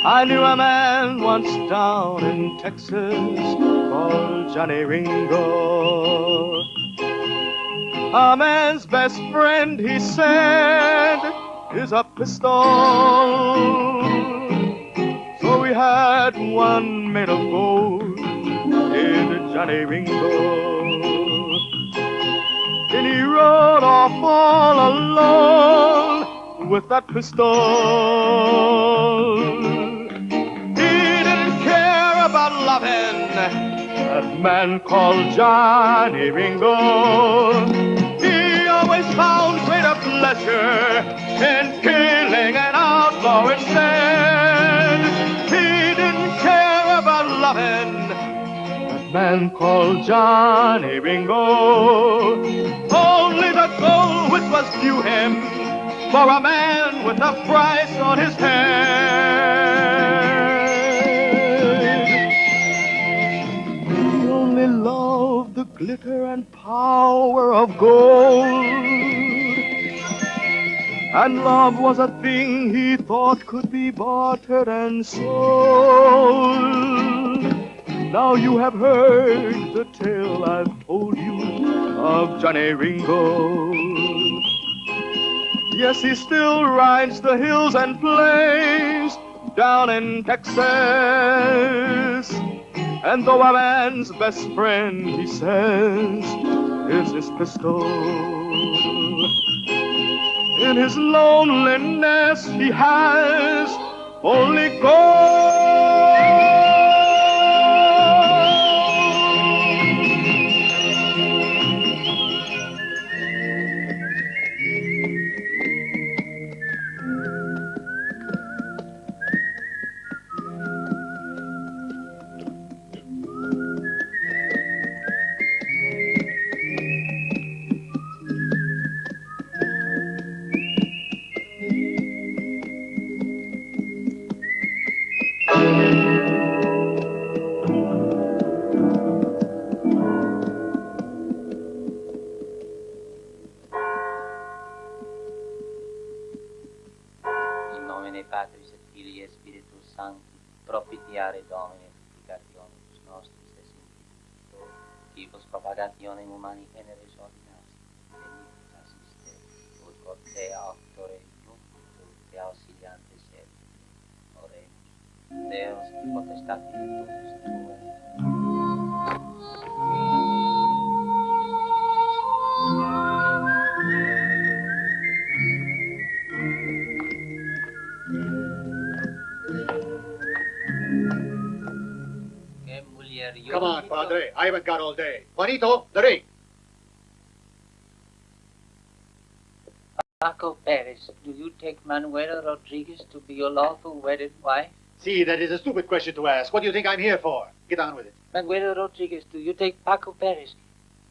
I knew a man once down in Texas called Johnny Ringo. A man's best friend, he said, is a pistol. So we had one made of gold, did Johnny Ringo. Then he rode off all alone with that pistol. He didn't care about loving that man called Johnny Ringo. He always found greater pleasure in killing an outlaw instead. He didn't care about loving that man called Johnny Ringo. Only the gold which was due him for a man with a price on his head. He only loved the glitter and power of gold. And love was a thing he thought could be bartered and sold. Now you have heard the tale I've told you of Johnny Ringo. Yes, he still rides the hills and plains down in Texas. And though a man's best friend, he says, is his pistol, in his loneliness he has only gold. Patris et Filii et Spiritus Sancti, propitiare Domine purificationibus nostris et simplicitur, quibus propagationem humani generis ordinas, benedictus assiste, ut quod te auctore iunctus te auxiliante sed, oremus, Deus qui potestate virtutis tuae. Come on, Padre. I haven't got all day. Juanito, the ring. Paco Perez, do you take Manuela Rodriguez to be your lawful wedded wife? See, that is a stupid question to ask. What do you think I'm here for? Get on with it. Manuela Rodriguez, do you take Paco Perez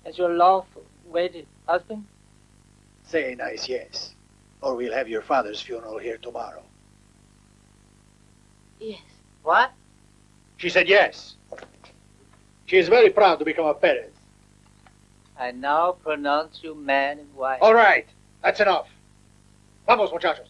as your lawful wedded husband? Say a nice yes, or we'll have your father's funeral here tomorrow. Yes. What? She said yes. She is very proud to become a Perez. I now pronounce you man and wife. All right. That's enough. Vamos, muchachos.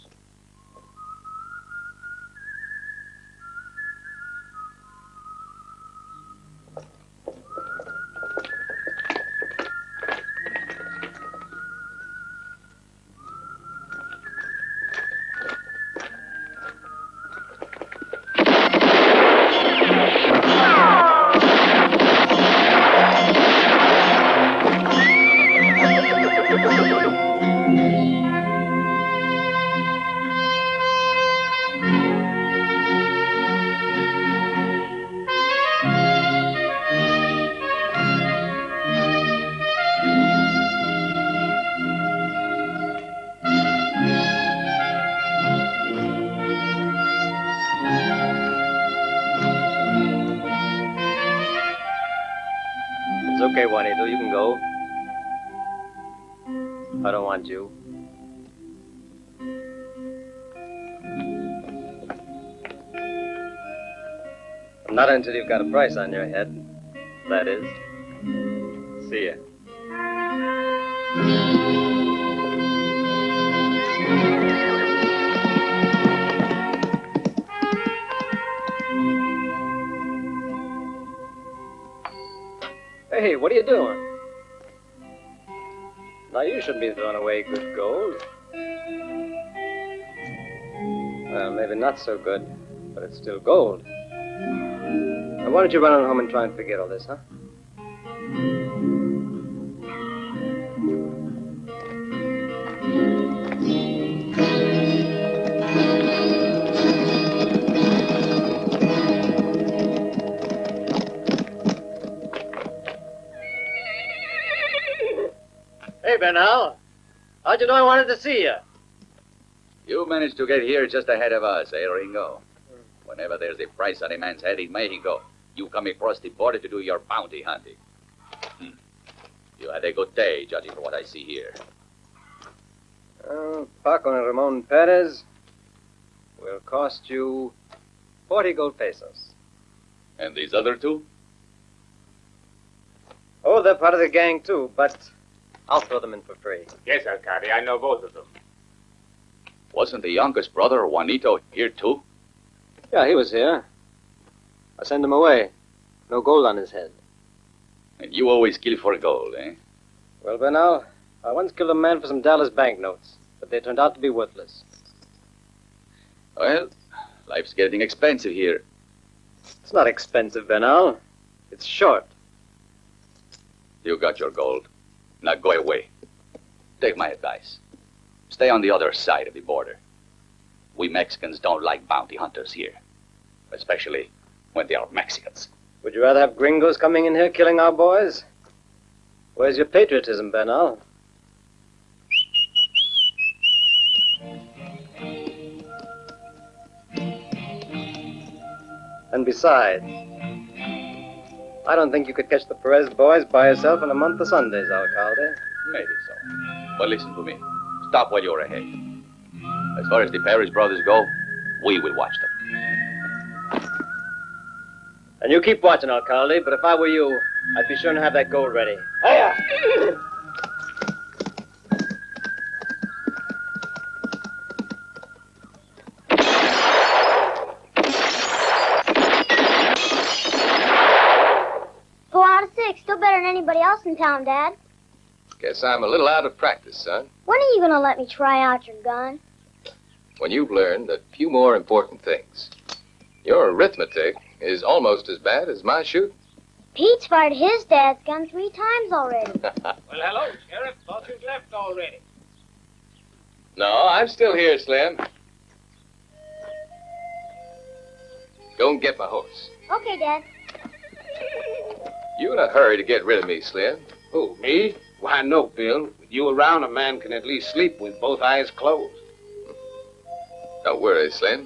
Okay, Juanito, you can go. I don't want you. Not until you've got a price on your head. That is. See ya. Hey, what are you doing? Now, you shouldn't be throwing away good gold. Well, maybe not so good, but it's still gold. Now, why don't you run on home and try and forget all this, huh? Hey, Bernal. How'd you know I wanted to see you? You managed to get here just ahead of us, eh, Ringo? Whenever there's a price on a man's head in Mexico, you come across the border to do your bounty hunting. You had a good day, judging from what I see here. Paco and Ramon Perez will cost you 40 gold pesos. And these other two? Oh, they're part of the gang, too, but I'll throw them in for free. Yes, Alcalde, I know both of them. Wasn't the youngest brother, Juanito, here too? Yeah, he was here. I sent him away. No gold on his head. And you always kill for gold, eh? Well, Bernal, I once killed a man for some Dallas banknotes, but they turned out to be worthless. Well, life's getting expensive here. It's not expensive, Bernal. It's short. You got your gold. Now go away. Take my advice. Stay on the other side of the border. We Mexicans don't like bounty hunters here. Especially when they are Mexicans. Would you rather have gringos coming in here killing our boys? Where's your patriotism, Bernal? And besides, I don't think you could catch the Perez boys by yourself in a month of Sundays, Alcalde. Maybe so. But listen to me. Stop while you're ahead. As far as the Parish brothers go, we will watch them. And you keep watching, Alcalde, but if I were you, I'd be sure to have that gold ready. Hiya! Still better than anybody else in town, Dad. Guess I'm a little out of practice, son. When are you going to let me try out your gun? When you've learned a few more important things. Your arithmetic is almost as bad as my shooting. Pete's fired his dad's gun 3 times already. Well, hello, Sheriff. Thought you'd left already. No, I'm still here, Slim. Go and get my horse. Okay, Dad. You in a hurry to get rid of me, Slim? Who, me? Why, no, Bill. With you around, a man can at least sleep with both eyes closed. Don't worry, Slim.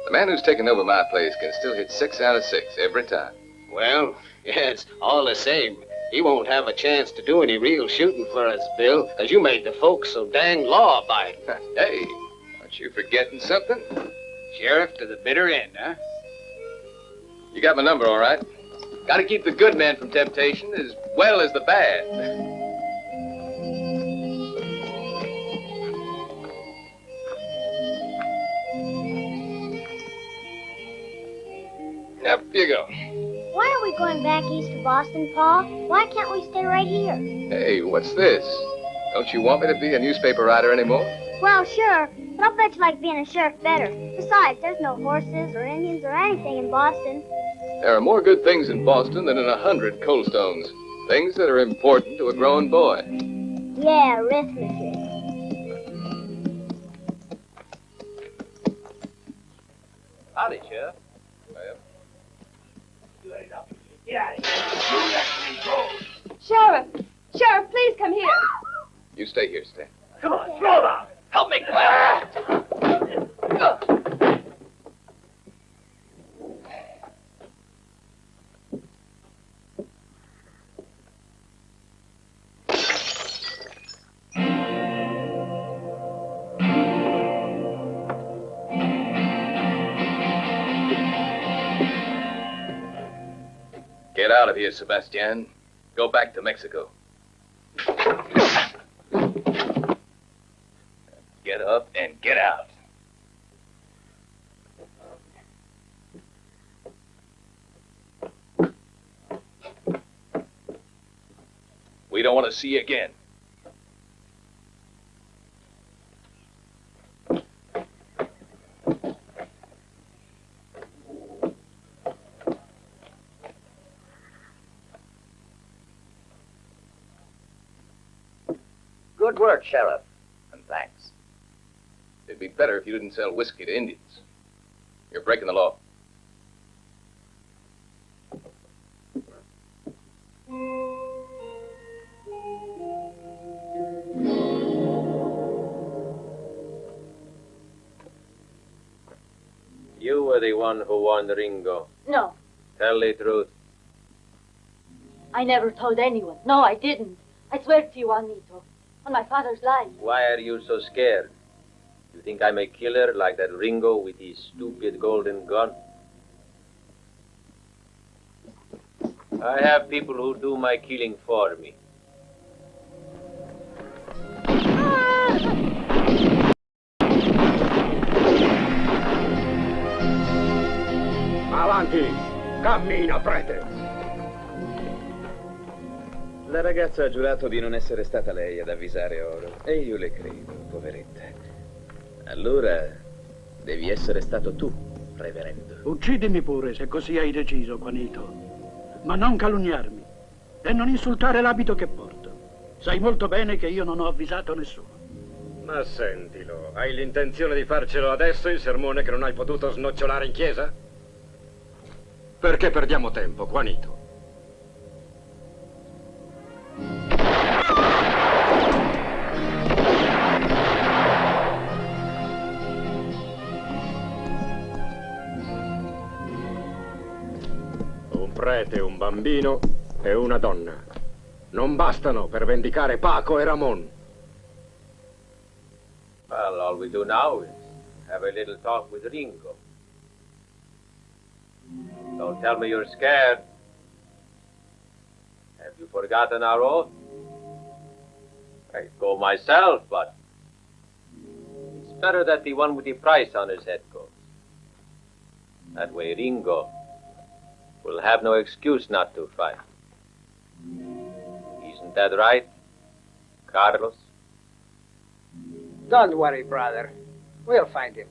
The man who's taken over my place can still hit 6 out of 6 every time. Well, yes, all the same. He won't have a chance to do any real shooting for us, Bill, because you made the folks so dang law-abiding. Hey, aren't you forgetting something? Sheriff to the bitter end, huh? You got my number, all right? Got to keep the good men from temptation as well as the bad. Up you go. Why are we going back east to Boston, Pa? Why can't we stay right here? Hey, what's this? Don't you want me to be a newspaper writer anymore? Well, sure, but I'll bet you like being a sheriff better. Besides, there's no horses or Indians or anything in Boston. There are more good things in Boston than in 100 Coldstones. Things that are important to a growing boy. Yeah, arithmetic. Howdy, Sheriff. Sheriff! Sheriff, please come here. You stay here, Stan. Come on, slow down. Help me climb. Get out of here, Sebastian. Go back to Mexico. Get up and get out. we don't want to see you again. Good work, Sheriff. And thanks. It'd be better if you didn't sell whiskey to Indians. You're breaking the law. You were the one who warned Ringo. No, Tell the truth. I never told anyone. No, I didn't. I swear to you, Juanito, on my father's life. Why are you so scared? You think I'm a killer like that Ringo with his stupid golden gun? I have people who do my killing for me. Avanti! Cammina, prete! La ragazza ha giurato di non essere stata lei ad avvisare Oro. E io le credo, poveretta. Allora, devi essere stato tu, reverendo. Uccidimi pure, se così hai deciso, Juanito. Ma non calunniarmi. E non insultare l'abito che porto. Sai molto bene che io non ho avvisato nessuno. Ma sentilo, hai l'intenzione di farcelo adesso il sermone che non hai potuto snocciolare in chiesa? Perché perdiamo tempo, Juanito? Un prete, un bambino e una donna. Non bastano per vendicare Paco e Ramon. Well, all we do now is have a little talk with Ringo. Don't tell me you're scared. Have you forgotten our oath? I'd go myself, but it's better that the one with the price on his head goes. That way Ringo will have no excuse not to fight. Isn't that right, Carlos? Don't worry, brother. We'll find him.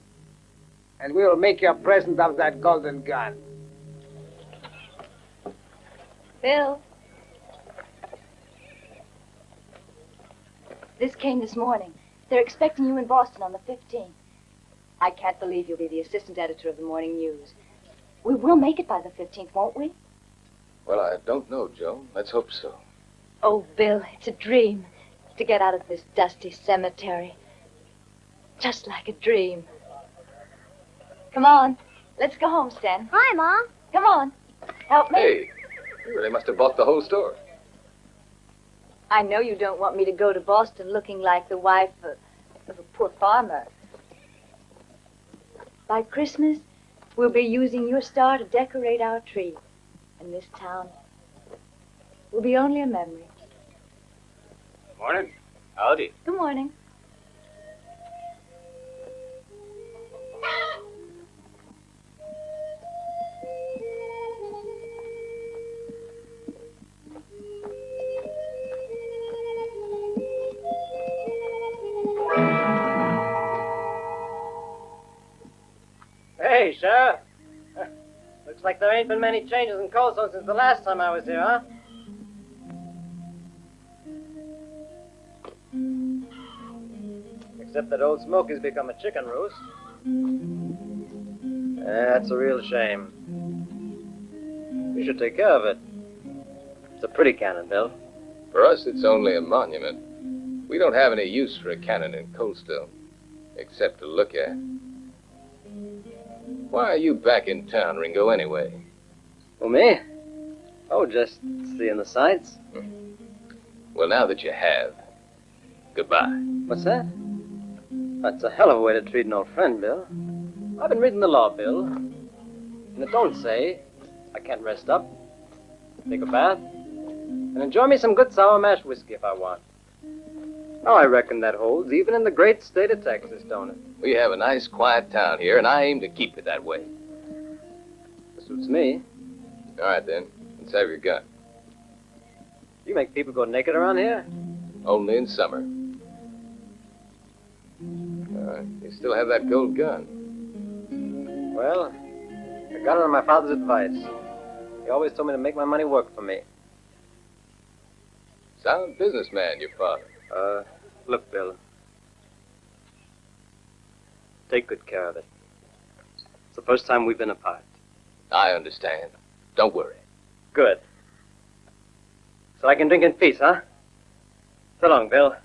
And we will make you a present of that golden gun. Bill. This came this morning. They're expecting you in Boston on the 15th. I can't believe you'll be the assistant editor of the Morning News. We will make it by the 15th, won't we? Well, I don't know, Joe. Let's hope so. Oh, Bill, it's a dream to get out of this dusty cemetery. Just like a dream. Come on. Let's go home, Stan. Hi, Mom. Come on. Help me. Hey, you really must have bought the whole store. I know you don't want me to go to Boston looking like the wife of a poor farmer. By Christmas, we'll be using your star to decorate our tree. And this town will be only a memory. Morning. Howdy. Good morning. Hey, Sheriff. Looks like there ain't been many changes in Coldstone since the last time I was here, huh? Except that old Smokey's become a chicken roost. That's a real shame. We should take care of it. It's a pretty cannon, Bill. For us, it's only a monument. We don't have any use for a cannon in Coldstone, except to look at. Why are you back in town, Ringo, anyway? Well, me? Oh, just seeing the sights. Well, now that you have, goodbye. What's that? That's a hell of a way to treat an old friend, Bill. I've been reading the law, Bill. And it don't say I can't rest up, take a bath, and enjoy me some good sour mash whiskey if I want. Now, I reckon that holds even in the great state of Texas, don't it? We have a nice, quiet town here, and I aim to keep it that way. It suits me. All right, then. Let's have your gun. You make people go naked around here? Only in summer. You still have that gold gun. Well, I got it on my father's advice. He always told me to make my money work for me. Sound businessman, your father. Look, Bill. Take good care of it. It's the first time we've been apart. I understand. Don't worry. Good. So I can drink in peace, huh? So long, Bill.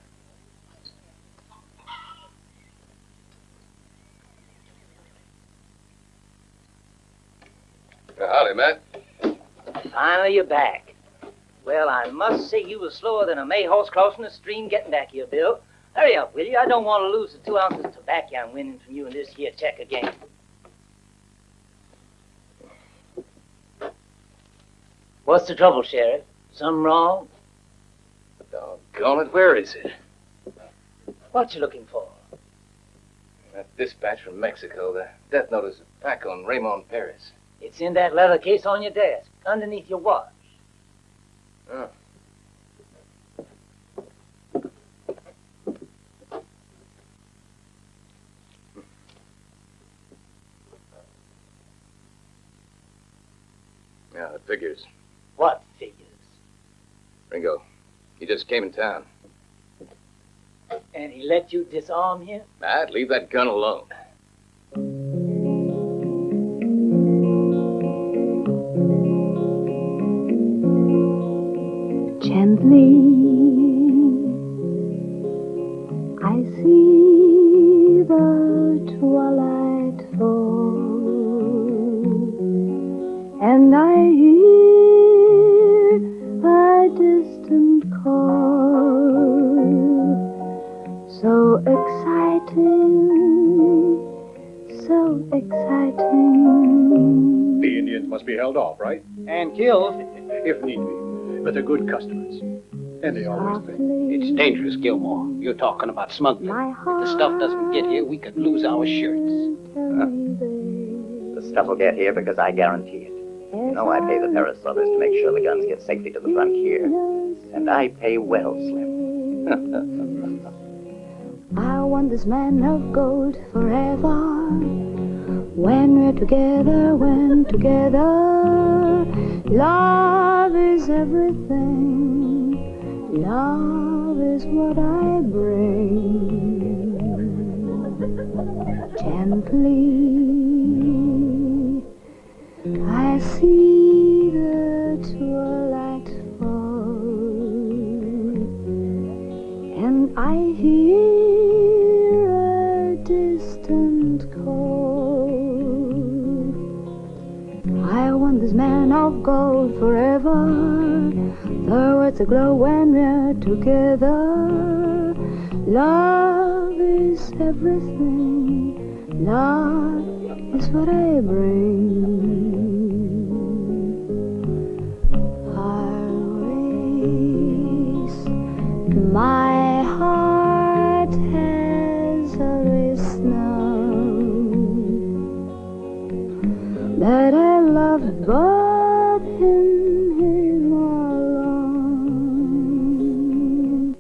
Howdy, Matt. Finally, you're back. Well, I must say you were slower than a May horse crossing a stream getting back here, Bill. Hurry up, will you? I don't want to lose the 2 ounces of tobacco I'm winning from you in this here checker game. What's the trouble, Sheriff? Something wrong? Doggone it, where is it? What you looking for? That dispatch from Mexico, the death notice back on Ramon Perez. It's in that leather case on your desk, underneath your watch. Oh. Yeah, it figures. What figures? Ringo, he just came in town. And he let you disarm him? Matt, leave that gun alone. Gently, I see the twilight fall, and I hear a distant call, so exciting, so exciting. The Indians must be held off, right? And killed. If need be. But they're good customers. And they always pay. It's dangerous, Gilmore. You're talking about smuggling. If the stuff doesn't get here, we could lose our shirts. The stuff will get here because I guarantee it. You know I pay the Perez brothers to make sure the guns get safely to the frontier. And I pay well, Slim. I want this man of gold forever. When we're together, love is everything. Love is what I bring. Gently, I see the twilight fall, and I hear a distant call. I want this man of gold forever. The words aglow when we're together. Love is everything. Love is what I bring. Our race, my heart has a race now that I love but him alone.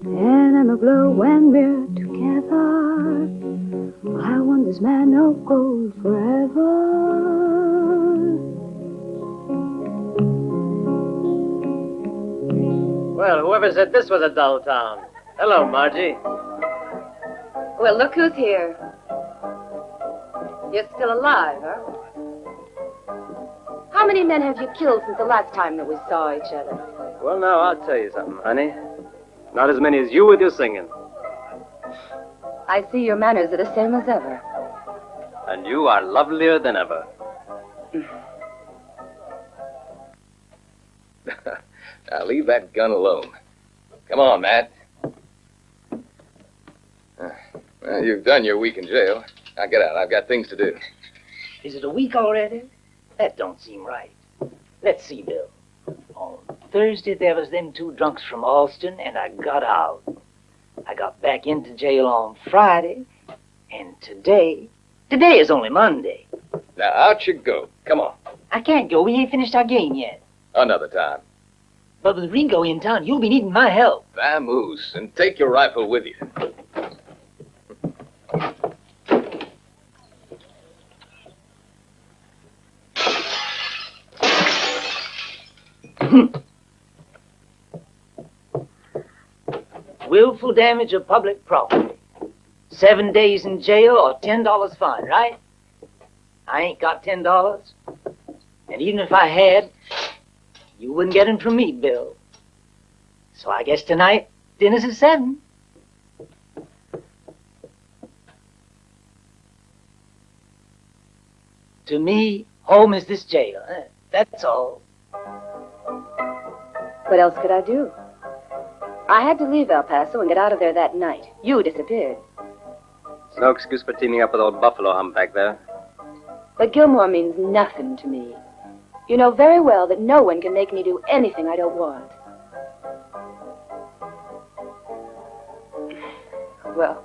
And I'm aglow when we're together. I want this man of gold forever. Well, whoever said this was a dull town. Hello, Margie. Well, look who's here. You're still alive, huh? How many men have you killed since the last time that we saw each other? Well, now, I'll tell you something, honey. Not as many as you with your singing. I see your manners are the same as ever. And you are lovelier than ever. Now, leave that gun alone. Come on, Matt. Well, you've done your week in jail. Now, get out. I've got things to do. Is it a week already? That don't seem right. Let's see, Bill. On Thursday, there was them 2 drunks from Alston, and I got out. I got back into jail on Friday, and today is only Monday. Now, out you go. Come on. I can't go. We ain't finished our game yet. Another time. But with Ringo in town, you'll be needing my help. Vamoose, and take your rifle with you. Willful damage of public property. 7 days in jail or $10 fine, right? I ain't got $10. And even if I had, you wouldn't get him from me, Bill. So I guess tonight, dinner's at 7. To me, home is this jail. That's all. What else could I do? I had to leave El Paso and get out of there that night. You disappeared. It's no excuse for teaming up with old Buffalo humpback there. But Gilmore means nothing to me. You know very well that no one can make me do anything I don't want. Well,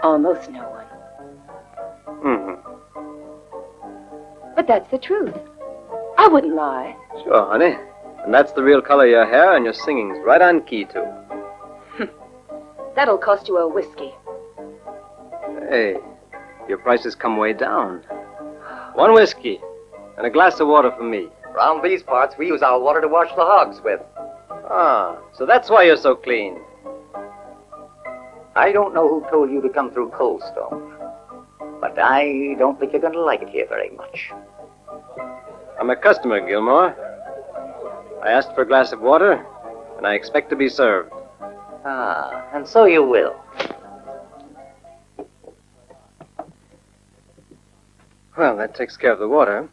almost no one. But that's the truth. I wouldn't lie. Sure, honey. And that's the real color of your hair, and your singing's right on key, too. That'll cost you a whiskey. Hey, your prices come way down. 1 whiskey and a glass of water for me. Round these parts, we use our water to wash the hogs with. Ah, so that's why you're so clean. I don't know who told you to come through Coldstone, but I don't think you're going to like it here very much. I'm a customer, Gilmore. I asked for a glass of water, and I expect to be served. Ah, and so you will. Well, that takes care of the water.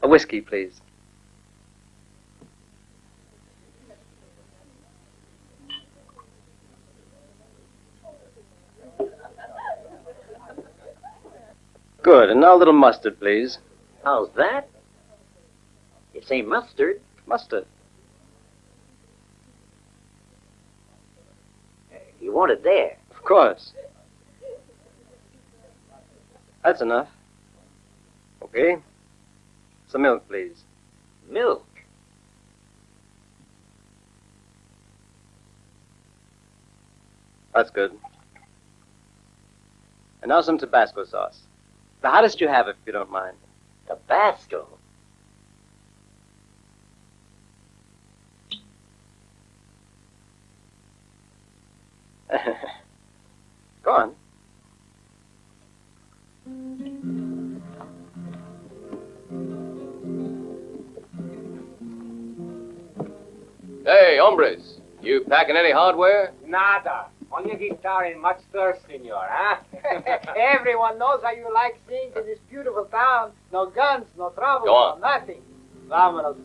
A whiskey, please. Good, and now a little mustard, please. How's that? You say mustard? Mustard. You want it there? Of course. That's enough. Okay. Some milk, please. Milk? That's good. And now some Tabasco sauce. The hottest you have, if you don't mind. Tabasco? Go on. Hey, hombres, you packing any hardware? Nada. On your guitar and much thirst, senor, huh? Everyone knows how you like things in this beautiful town. No guns, no trouble, Go on. no nothing. Vámonos.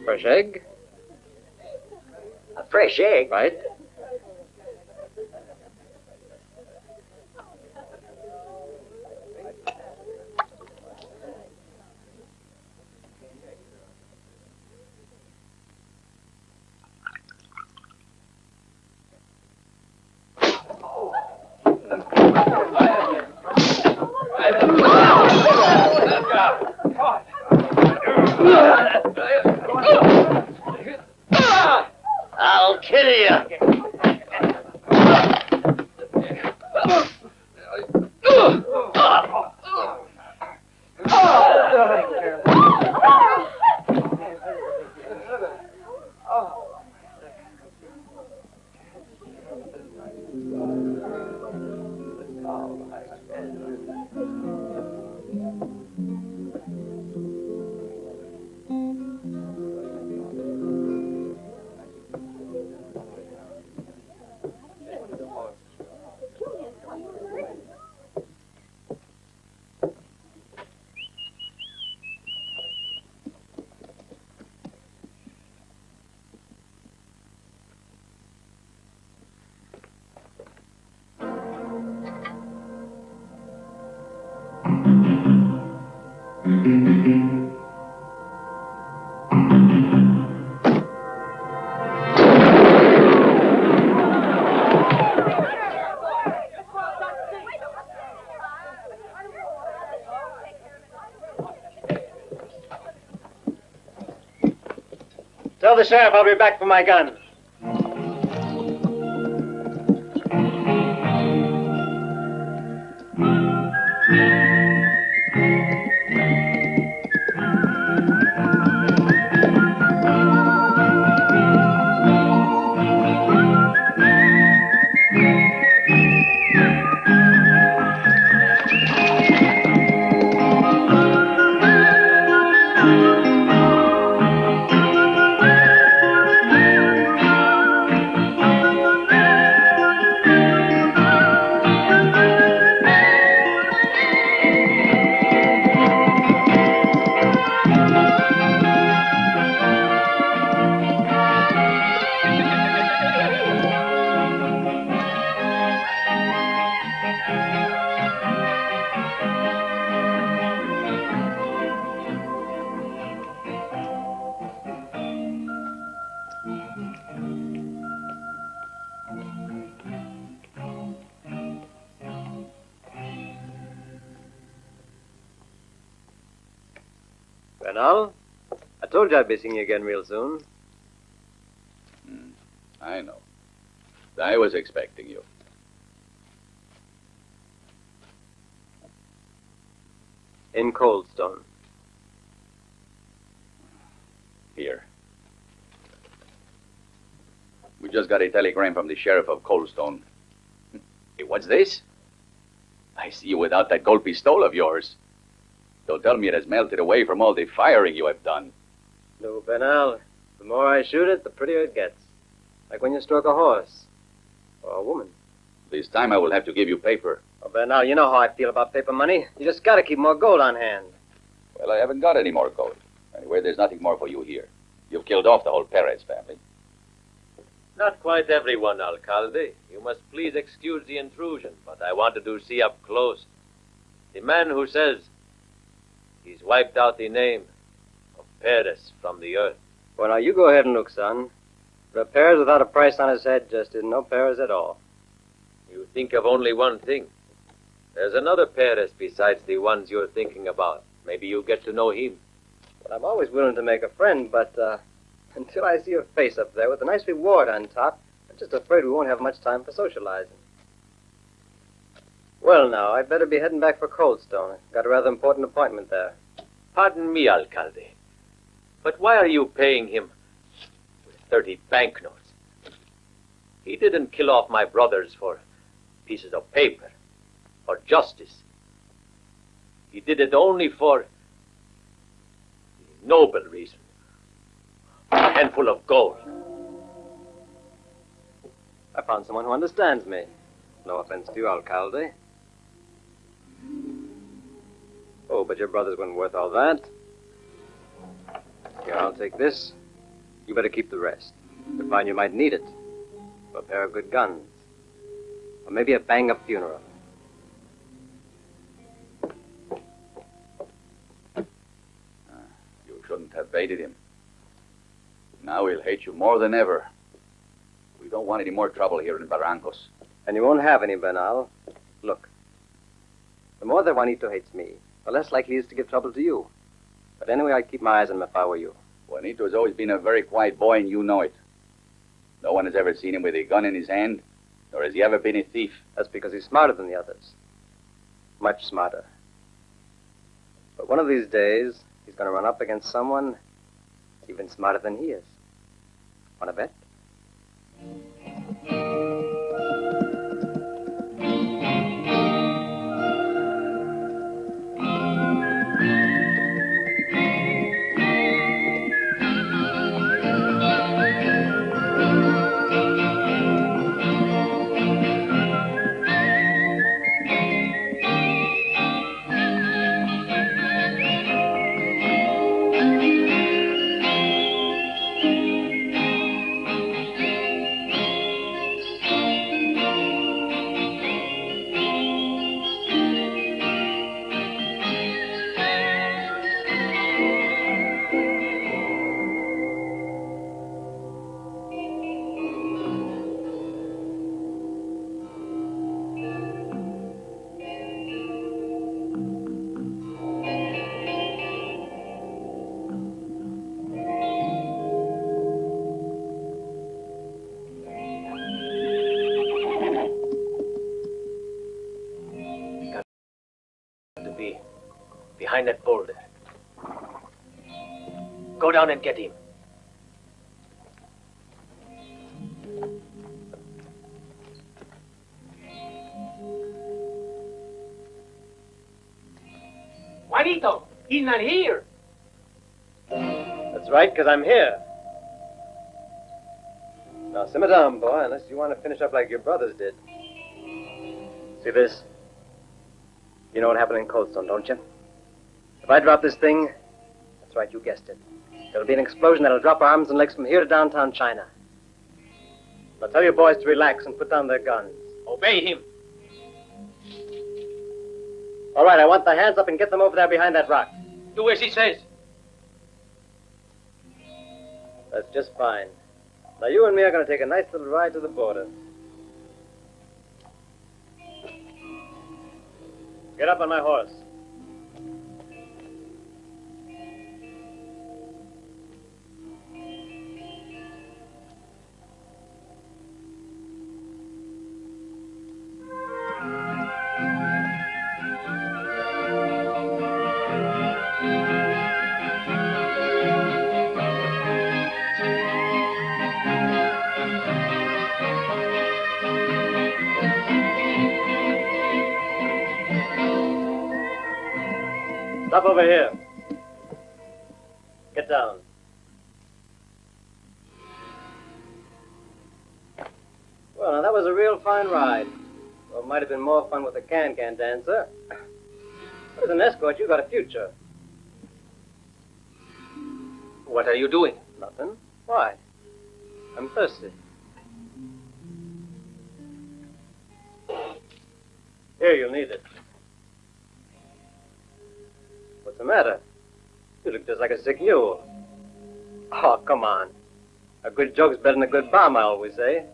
Fresh egg? A fresh egg? Right. I'll kill you. the sheriff I'll be back for my gun. Bernal, I told you I'd be seeing you again real soon. I know. I was expecting you. In Coldstone. Here. We just got a telegram from the sheriff of Coldstone. Hey, what's this? I see you without that gold pistol of yours. Don't tell me it has melted away from all the firing you have done. No, Bernal. The more I shoot it, the prettier it gets. Like when you stroke a horse. Or a woman. This time I will have to give you paper. Oh, Bernal, you know how I feel about paper money. You just gotta keep more gold on hand. Well, I haven't got any more gold. Anyway, there's nothing more for you here. You've killed off the whole Perez family. Not quite everyone, Alcalde. You must please excuse the intrusion, but I wanted to see up close. The man who says he's wiped out the name of Perez from the earth. Well, now, you go ahead and look, son. The Perez without a price on his head just isn't no Perez at all. You think of only one thing. There's another Perez besides the ones you're thinking about. Maybe you'll get to know him. Well, I'm always willing to make a friend, but until I see your face up there with a nice reward on top, I'm just afraid we won't have much time for socializing. Well, now, I'd better be heading back for Coldstone. I've got a rather important appointment there. Pardon me, Alcalde, but why are you paying him with 30 banknotes? He didn't kill off my brothers for pieces of paper or justice. He did it only for the noble reason. A handful of gold. I found someone who understands me. No offense to you, Alcalde. Oh, but your brothers weren't worth all that. Here, I'll take this. You better keep the rest. You'll find you might need it. For a pair of good guns. Or maybe a bang-up funeral. You shouldn't have baited him. Now he'll hate you more than ever. We don't want any more trouble here in Barrancos. And you won't have any, Bernal. Look. The more that Juanito hates me, the less likely he is to give trouble to you. But anyway, I'd keep my eyes on him if I were you. Juanito has always been a very quiet boy, and you know it. No one has ever seen him with a gun in his hand, nor has he ever been a thief. That's because he's smarter than the others. Much smarter. But one of these days, he's going to run up against someone even smarter than he is. Want to bet? behind that boulder. Go down and get him. Juanito, he's not here. That's right, because I'm here. Now, simmer down, boy, unless you want to finish up like your brothers did. See this? You know what happened in Coldstone, don't you? If I drop this thing, that's right, you guessed it. There'll be an explosion that'll drop our arms and legs from here to downtown China. Now tell your boys to relax and put down their guns. Obey him. All right, I want the hands up and get them over there behind that rock. Do as he says. That's just fine. Now you and me are going to take a nice little ride to the border. Get up on my horse. Stop over here. Get down. Well, now that was a real fine ride. Well, it might have been more fun with a can-can dancer. But as an escort, you got a future. What are you doing? Nothing. Why? I'm thirsty. Here, you'll need it. What's the matter? You look just like a sick mule. Oh, come on. A good joke's better than a good bomb, I always say.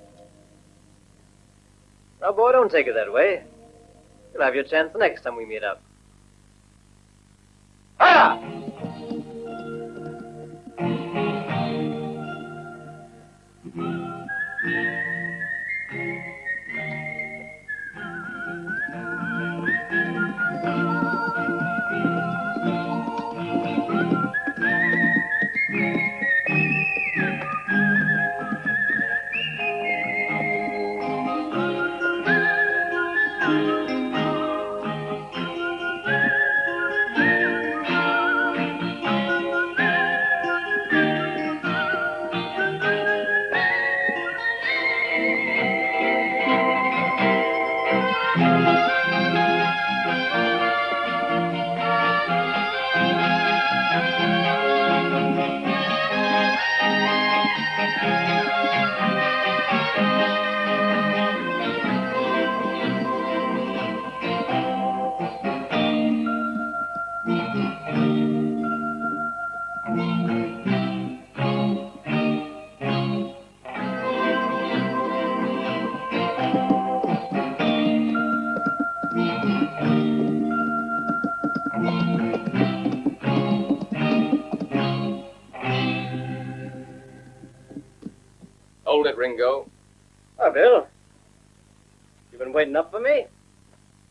Now, boy, don't take it that way. You'll have your chance the next time we meet up. Ah! Hold it, Ringo. Oh, Bill. You been waiting up for me?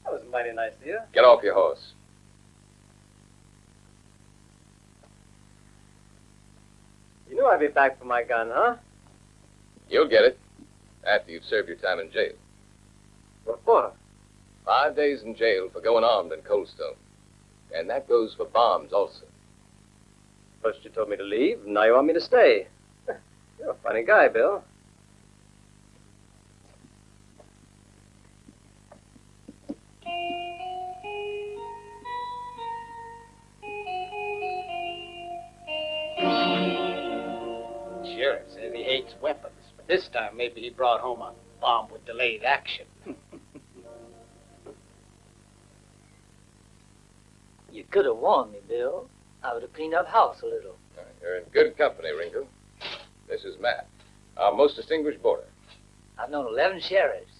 That was mighty nice of you. Get off your horse. You knew I'd be back for my gun, huh? You'll get it after you've served your time in jail. What for? 5 days in jail for going armed in Coldstone. And that goes for bombs also. First you told me to leave, now you want me to stay. You're a funny guy, Bill. Sure, says he hates weapons, but this time maybe he brought home a bomb with delayed action. You could have warned me, Bill. I would have cleaned up house a little. You're in good company, Ringo. This is Matt, our most distinguished boarder. I've known 11 sheriffs,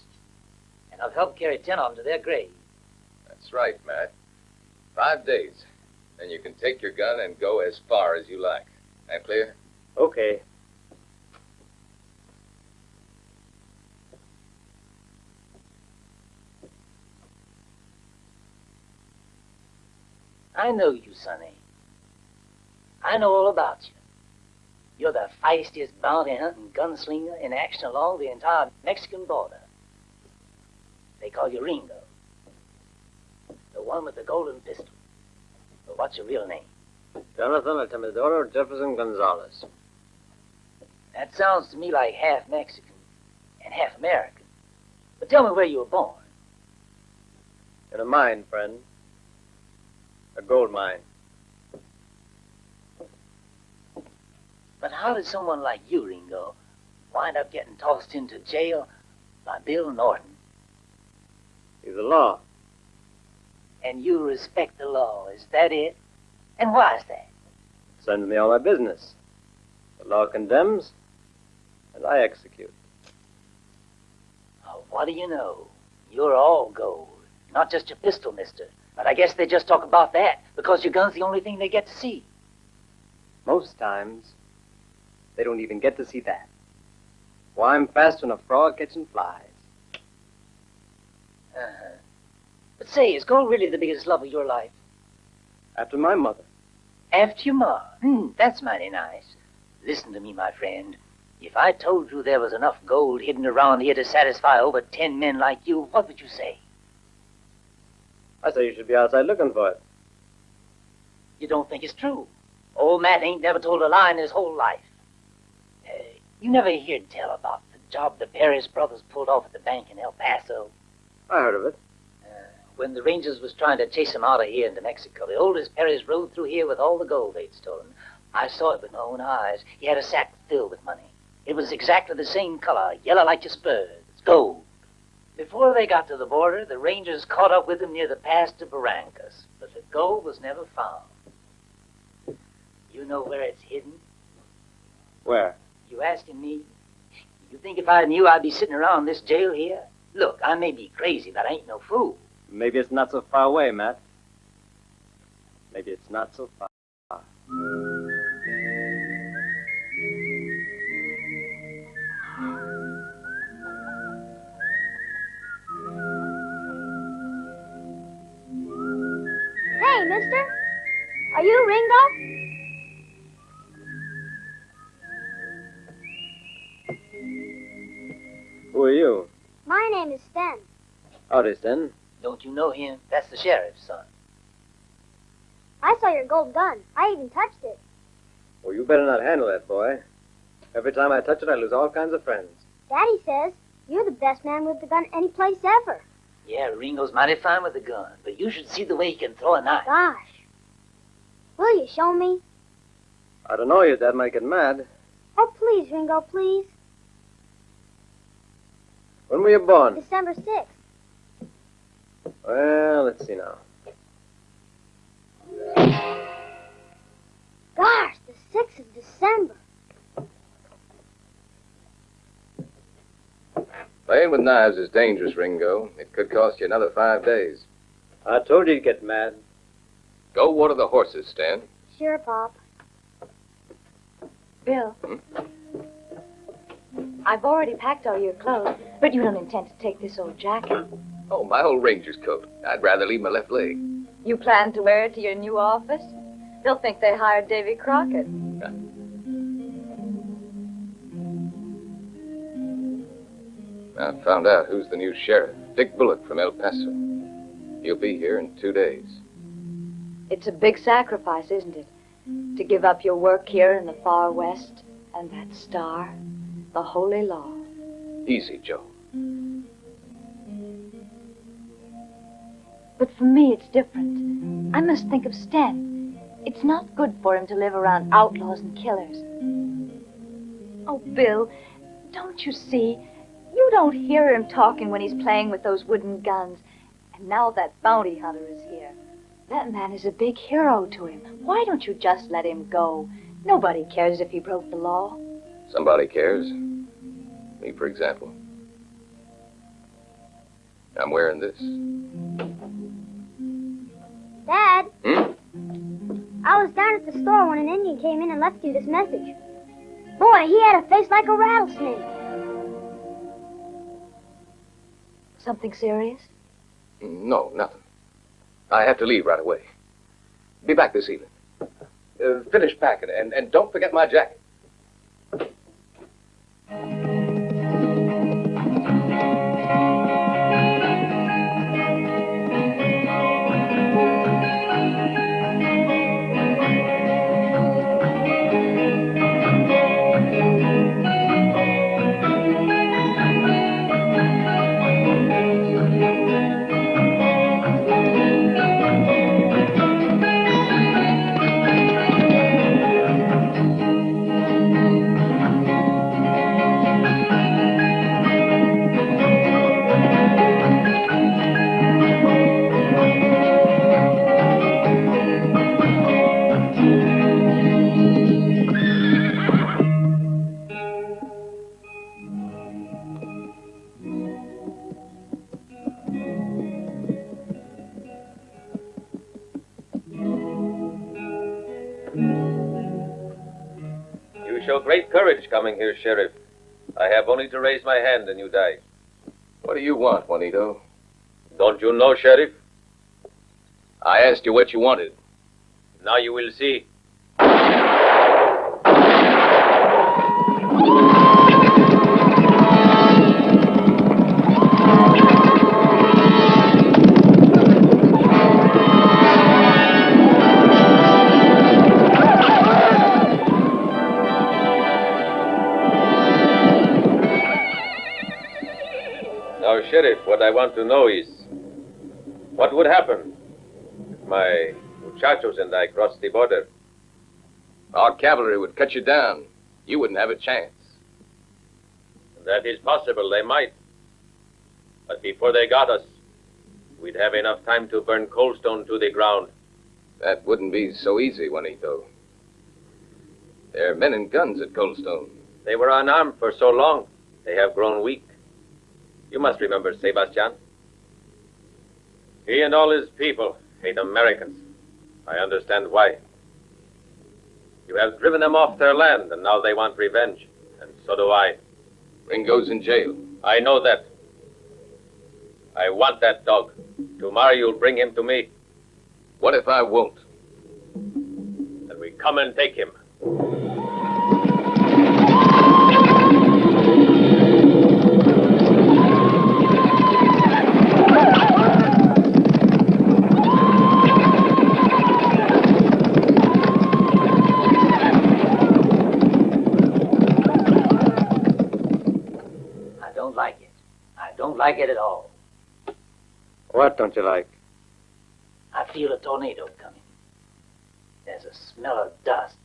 and I've helped carry 10 of them to their grave. That's right, Matt. 5 days. Then you can take your gun and go as far as you like. That clear? Okay. I know you, Sonny. I know all about you. You're the feistiest bounty hunting gunslinger in action along the entire Mexican border. They call you Ringo. The one with the golden pistol. But what's your real name? Jonathan Altemidoro Jefferson Gonzalez. That sounds to me like half Mexican and half American. But tell me where you were born. In a mine, friend. A gold mine. But how did someone like you, Ringo, wind up getting tossed into jail by Bill Norton? He's the law. And you respect the law, is that it? And why is that? Sends me all my business. The law condemns, and I execute. Oh, what do you know? You're all gold. Not just your pistol, mister. But I guess they just talk about that because your gun's the only thing they get to see. Most times, they don't even get to see that. Why, I'm faster than a frog catching flies. Uh-huh. But say, is gold really the biggest love of your life? After my mother. After your ma? That's mighty nice. Listen to me, my friend. If I told you there was enough gold hidden around here to satisfy over 10 men like you, what would you say? I say you should be outside looking for it. You don't think it's true? Old Matt ain't never told a lie in his whole life. You never heard tell about the job the Perez brothers pulled off at the bank in El Paso? I heard of it. When the Rangers was trying to chase them out of here into Mexico, the oldest Perez rode through here with all the gold they'd stolen. I saw it with my own eyes. He had a sack filled with money. It was exactly the same color, yellow like your spurs. Gold. Before they got to the border, the Rangers caught up with them near the pass to Barrancas, but the gold was never found. You know where it's hidden? Where? You asking me? You think if I knew I'd be sitting around this jail here? Look, I may be crazy, but I ain't no fool. Maybe it's not so far away, Matt. Maybe it's not so far. Hey, mister. Are you Ringo? Who are you? My name is Sten. Howdy, Sten. Don't you know him? That's the sheriff's son. I saw your gold gun. I even touched it. Well, you better not handle that, boy. Every time I touch it, I lose all kinds of friends. Daddy says you're the best man with the gun any place ever. Yeah, Ringo's mighty fine with a gun, but you should see the way he can throw a knife. Gosh. Will you show me? I don't know, your dad might get mad. Oh, please, Ringo, please. When were you born? December 6th. Well, let's see now. Gosh, the 6th of December. Playing with knives is dangerous, Ringo. It could cost you another 5 days. I told you you'd get mad. Go water the horses, Stan. Sure, Pop. Bill. I've already packed all your clothes, but you don't intend to take this old jacket. Oh, my old ranger's coat. I'd rather leave my left leg. You plan to wear it to your new office? They'll think they hired Davy Crockett. I found out who's the new sheriff. Dick Bullock from El Paso. He'll be here in 2 days. It's a big sacrifice, isn't it? To give up your work here in the far west and that star, the holy law. Easy, Joe. But for me, it's different. I must think of Sten. It's not good for him to live around outlaws and killers. Oh, Bill, don't you see? You don't hear him talking when he's playing with those wooden guns. And now that bounty hunter is here. That man is a big hero to him. Why don't you just let him go? Nobody cares if he broke the law. Somebody cares. Me, for example. I'm wearing this. Dad? I was down at the store when an Indian came in and left you this message. Boy, he had a face like a rattlesnake. Something serious? No, nothing. I have to leave right away. Be back this evening. Finish packing, and don't forget my jacket. Show great courage coming here, Sheriff. I have only to raise my hand and you die. What do you want, Juanito? Don't you know, Sheriff? I asked you what you wanted. Now you will see. Sheriff, what I want to know is, what would happen if my muchachos and I crossed the border? Our cavalry would cut you down. You wouldn't have a chance. That is possible, they might. But before they got us, we'd have enough time to burn Coldstone to the ground. That wouldn't be so easy, Juanito. There are men and guns at Coldstone. They were unarmed for so long, they have grown weak. You must remember Sebastian. He and all his people hate Americans. I understand why. You have driven them off their land, and now they want revenge. And so do I. Ringo's in jail. I know that. I want that dog. Tomorrow you'll bring him to me. What if I won't? Then we come and take him. Like it at all. What don't you like? I feel a tornado coming. There's a smell of dust.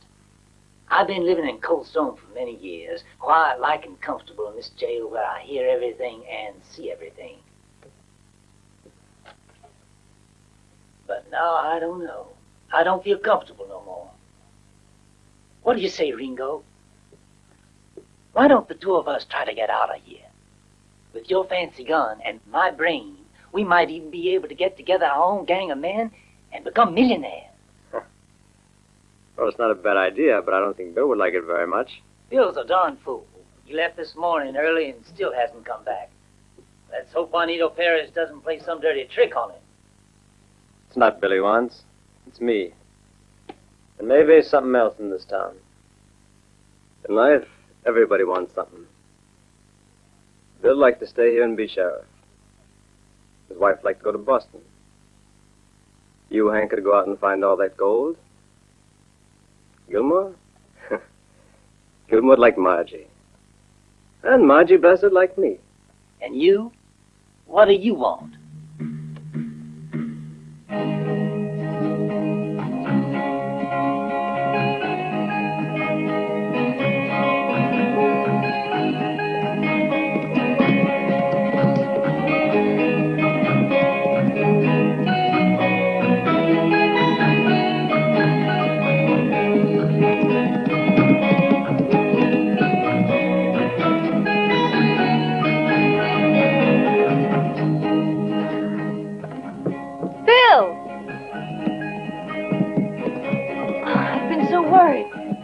I've been living in Coldstone for many years, quiet like and comfortable in this jail where I hear everything and see everything. But now I don't know. I don't feel comfortable no more. What do you say, Ringo? Why don't the two of us try to get out of here? With your fancy gun and my brain, we might even be able to get together our own gang of men and become millionaires. Well, it's not a bad idea, but I don't think Bill would like it very much. Bill's a darn fool. He left this morning early and still hasn't come back. Let's hope Juanito Perez doesn't play some dirty trick on him. It's not Bill he wants. It's me. And maybe something else in this town. In life, everybody wants something. Bill liked to stay here and be sheriff. His wife liked to go to Boston. You, Hank, could go out and find all that gold. Gilmore? Gilmore'd like Margie. And Margie, blessed, like me. And you? What do you want?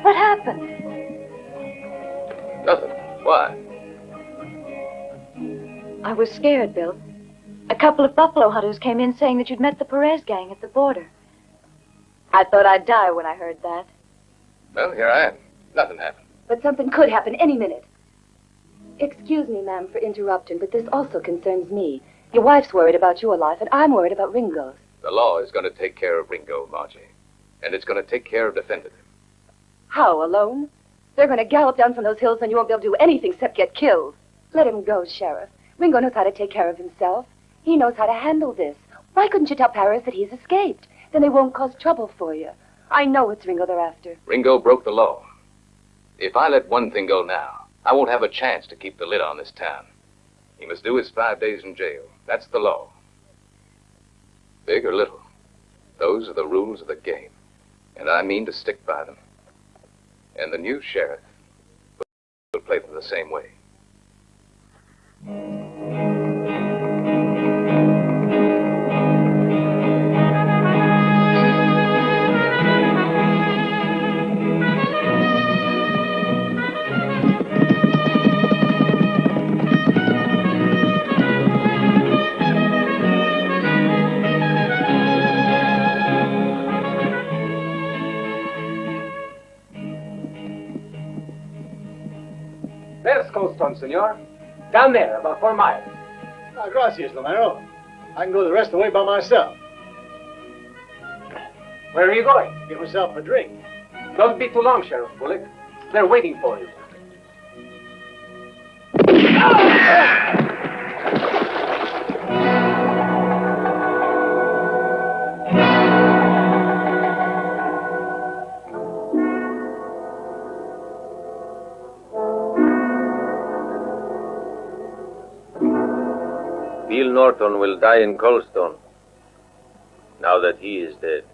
What happened? Nothing. Why? I was scared, Bill. A couple of buffalo hunters came in saying that you'd met the Perez gang at the border. I thought I'd die when I heard that. Well, here I am. Nothing happened. But something could happen any minute. Excuse me, ma'am, for interrupting, but this also concerns me. Your wife's worried about your life, and I'm worried about Ringo's. The law is going to take care of Ringo, Margie. And it's going to take care of defending him. How, alone? They're going to gallop down from those hills and you won't be able to do anything except get killed. Let him go, Sheriff. Ringo knows how to take care of himself. He knows how to handle this. Why couldn't you tell Paris that he's escaped? Then they won't cause trouble for you. I know it's Ringo they're after. Ringo broke the law. If I let one thing go now, I won't have a chance to keep the lid on this town. He must do his 5 days in jail. That's the law. Big or little, those are the rules of the game. And I mean to stick by them. And the new sheriff will play them the same way. There's Coldstone, senor. Down there, about 4 miles. Ah, gracias, Romero. I can go the rest of the way by myself. Where are you going? Get myself a drink. Don't be too long, Sheriff Bullock. They're waiting for you. Bill Norton will die in Coldstone, now that he is dead.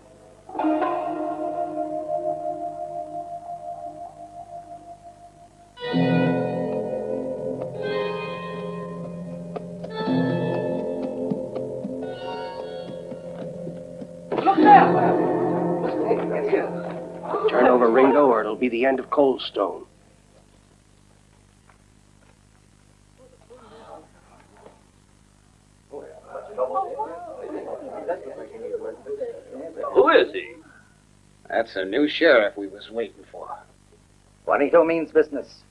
Look there! Turn over Ringo or it'll be the end of Coldstone. Who is he? That's a new sheriff we was waiting for. Juanito means business.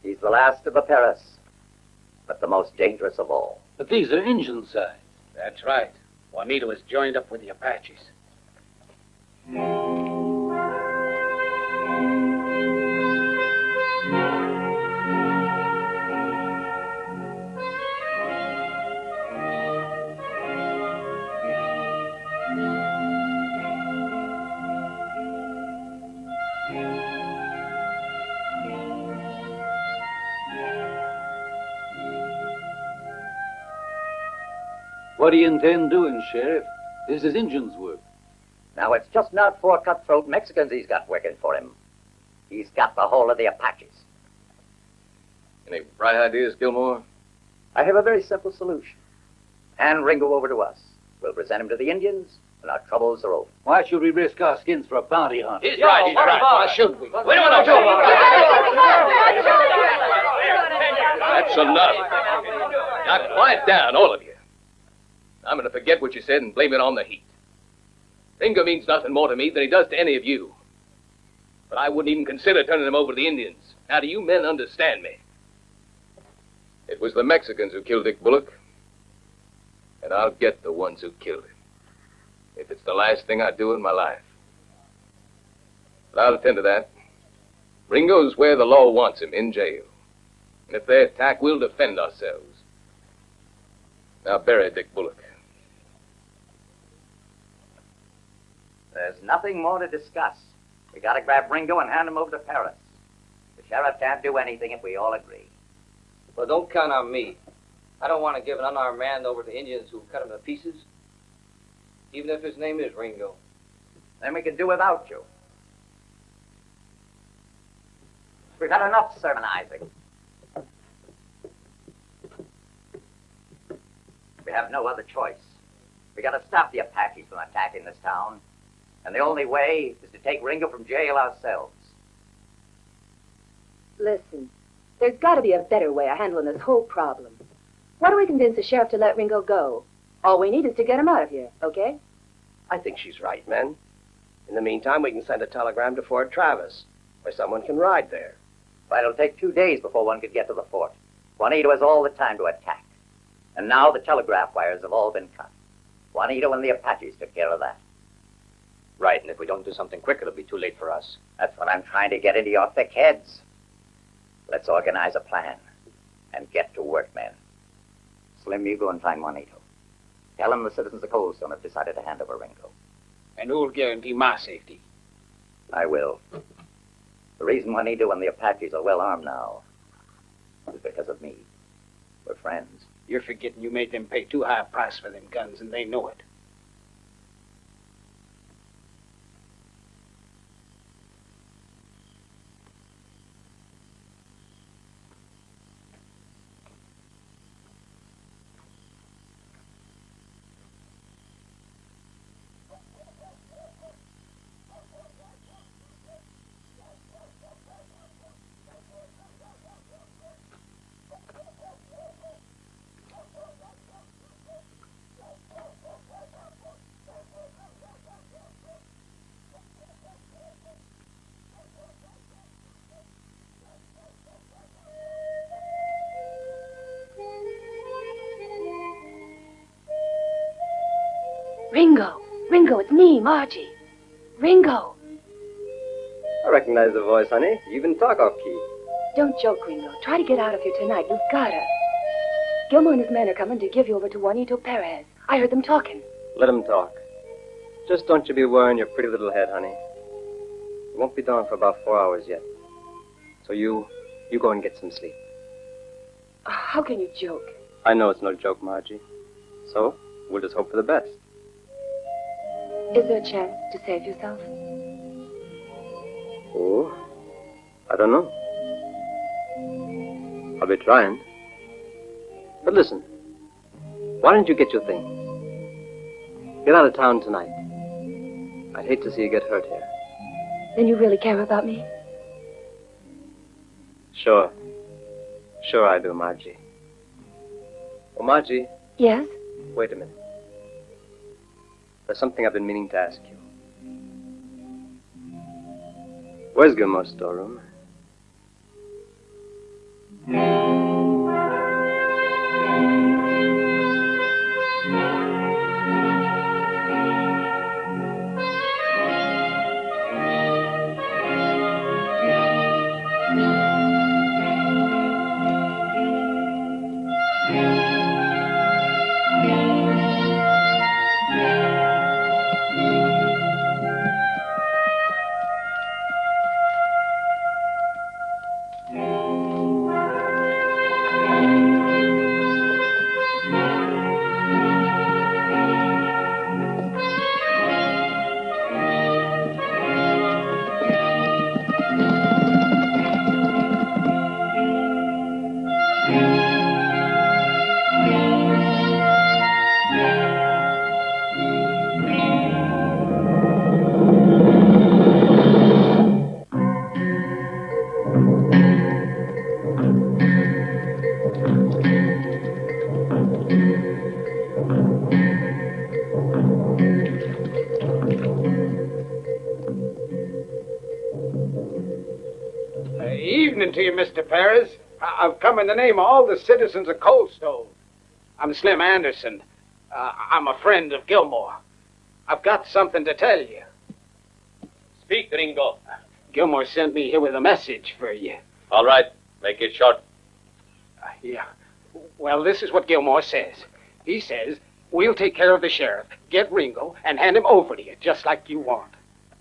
He's the last of the Perez, but the most dangerous of all. But these are Indian signs. That's right. Juanito is joined up with the Apaches. What do you intend doing, Sheriff? This is Indians' work. Now, it's just not 4 cutthroat Mexicans he's got working for him. He's got the whole of the Apaches. Any bright ideas, Gilmore? I have a very simple solution. Hand Ringo over to us. We'll present him to the Indians, and our troubles are over. Why should we risk our skins for a bounty hunter? He's right, he's right. Why should we? We don't want to do That's enough. Now, quiet down, all of you. I'm going to forget what you said and blame it on the heat. Ringo means nothing more to me than he does to any of you. But I wouldn't even consider turning him over to the Indians. Now, do you men understand me? It was the Mexicans who killed Dick Bullock. And I'll get the ones who killed him. If it's the last thing I do in my life. But I'll attend to that. Ringo's where the law wants him, in jail. And if they attack, we'll defend ourselves. Now bury Dick Bullock. There's nothing more to discuss. We gotta grab Ringo and hand him over to Paris. The sheriff can't do anything if we all agree. Well, don't count on me. I don't want to give an unarmed man over to Indians who cut him to pieces, even if his name is Ringo. Then we can do without you. We've had enough sermonizing. We have no other choice. We gotta stop the Apaches from attacking this town. And the only way is to take Ringo from jail ourselves. Listen, there's got to be a better way of handling this whole problem. Why don't we convince the sheriff to let Ringo go? All we need is to get him out of here, okay? I think she's right, men. In the meantime, we can send a telegram to Fort Travis, where someone can ride there. But it'll take 2 days before one could get to the fort. Juanito has all the time to attack. And now the telegraph wires have all been cut. Juanito and the Apaches took care of that. Right, and if we don't do something quick, it'll be too late for us. That's what I'm trying to get into your thick heads. Let's organize a plan and get to work, men. Slim, you go and find Juanito. Tell him the citizens of Coldstone have decided to hand over Ringo. And who'll guarantee my safety? I will. The reason Juanito and the Apaches are well armed now is because of me. We're friends. You're forgetting you made them pay too high a price for them guns, and they know it. Ringo! Ringo, it's me, Margie. Ringo! I recognize the voice, honey. You even talk off-key. Don't joke, Ringo. Try to get out of here tonight. You've gotta. Gilmore and his men are coming to give you over to Juanito Perez. I heard them talking. Let him talk. Just don't you be worrying your pretty little head, honey. It won't be dawn for about 4 hours yet. So you go and get some sleep. How can you joke? I know it's no joke, Margie. So, we'll just hope for the best. Is there a chance to save yourself? Oh, I don't know. I'll be trying. But listen, why don't you get your things? Get out of town tonight. I'd hate to see you get hurt here. Then you really care about me? Sure. Sure I do, Margie. Oh, Margie. Yes? Wait a minute. There's something I've been meaning to ask you. Where's Gilmore's storeroom? Evening to you, Mr. Perez. I've come in the name of all the citizens of Coldstone. I'm Slim Anderson. I'm a friend of Gilmore. I've got something to tell you. Speak, Ringo. Gilmore sent me here with a message for you. All right, make it short. Yeah. Well, this is what Gilmore says. He says, we'll take care of the sheriff, get Ringo, and hand him over to you, just like you want.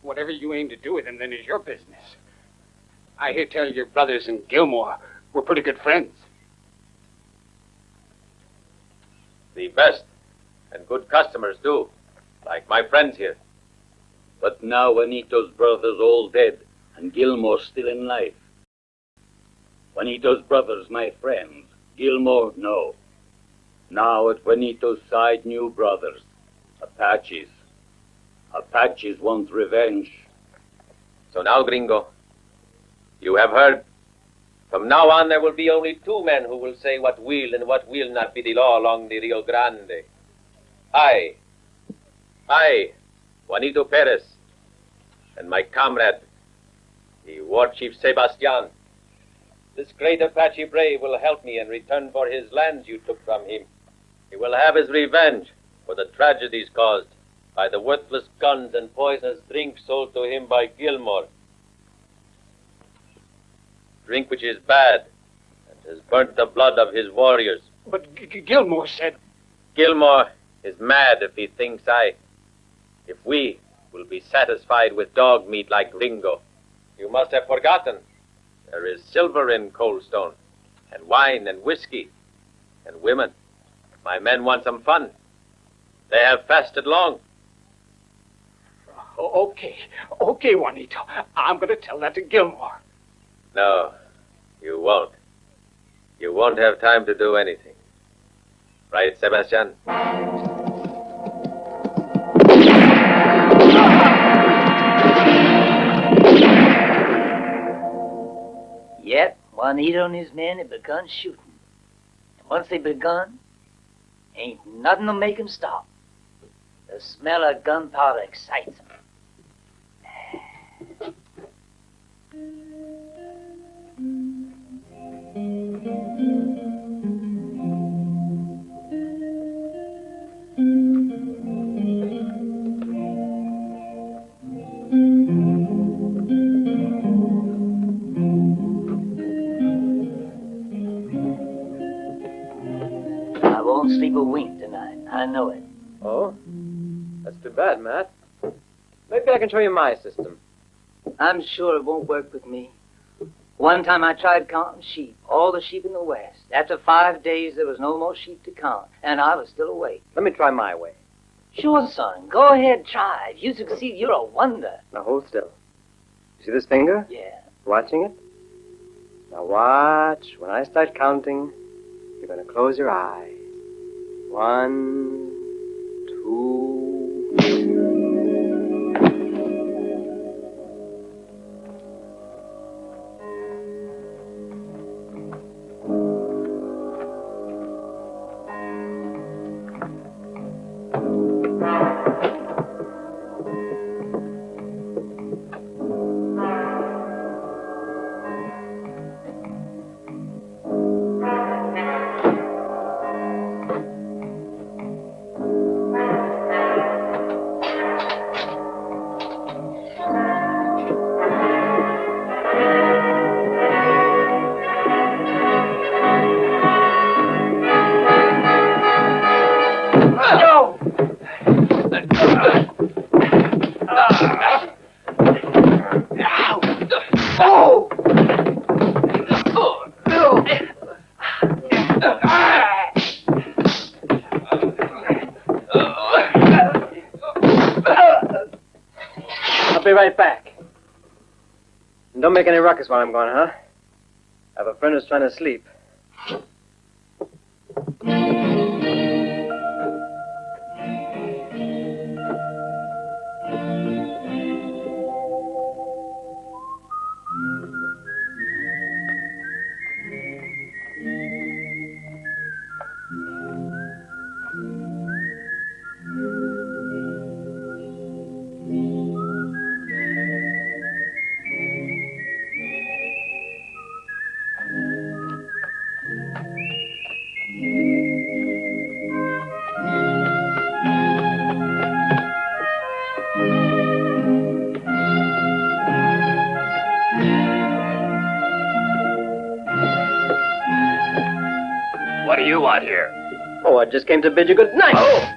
Whatever you aim to do with him, then, is your business. I hear tell your brothers and Gilmore were pretty good friends. The best. And good customers, too. Like my friends here. But now Juanito's brothers all dead, and Gilmore still in life. Juanito's brothers, my friends. Gilmore, no. Now at Juanito's side, new brothers. Apaches. Apaches want revenge. So now, Gringo, you have heard. From now on, there will be only two men who will say what will and what will not be the law along the Rio Grande. I, Juanito Perez, and my comrade, the war chief Sebastian. This great Apache brave will help me in return for his lands you took from him. He will have his revenge for the tragedies caused by the worthless guns and poisonous drink sold to him by Gilmore. Drink which is bad and has burnt the blood of his warriors. But Gilmore said... Gilmore is mad if he thinks if we will be satisfied with dog meat like Ringo. You must have forgotten. There is silver in Coldstone, and wine and whiskey, and women. My men want some fun. They have fasted long. Okay, Juanito. I'm going to tell that to Gilmore. No, you won't. You won't have time to do anything. Right, Sebastian? Yet, Juanito and his men had begun shooting. And once they begun, ain't nothing to make 'em stop. The smell of gunpowder excites 'em. I won't sleep a wink tonight. I know it. Oh? That's too bad, Matt. Maybe I can show you my system. I'm sure it won't work with me. One time I tried counting sheep, all the sheep in the West. After 5 days, there was no more sheep to count, and I was still awake. Let me try my way. Sure, son. Go ahead, try. If you succeed, you're a wonder. Now hold still. You see this finger? Yeah. Watching it? Now watch. When I start counting, you're going to close your eyes. 1, 2... I'll be right back. And don't make any ruckus while I'm gone, huh? I have a friend who's trying to sleep. What do you want here? Oh, I just came to bid you good night. Oh!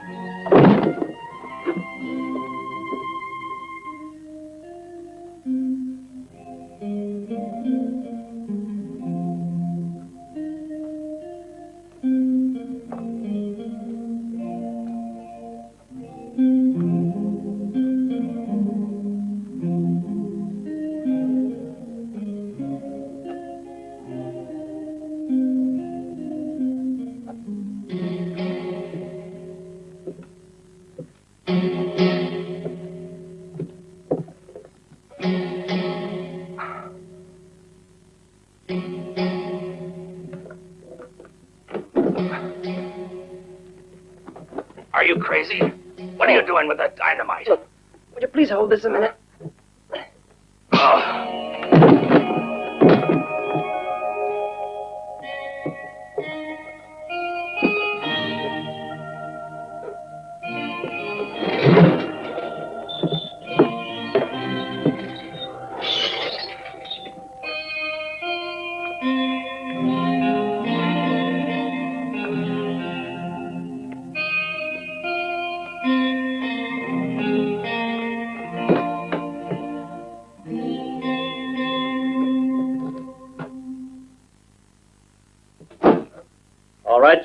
Are you crazy? What are you doing with that dynamite? Look, would you please hold this a minute?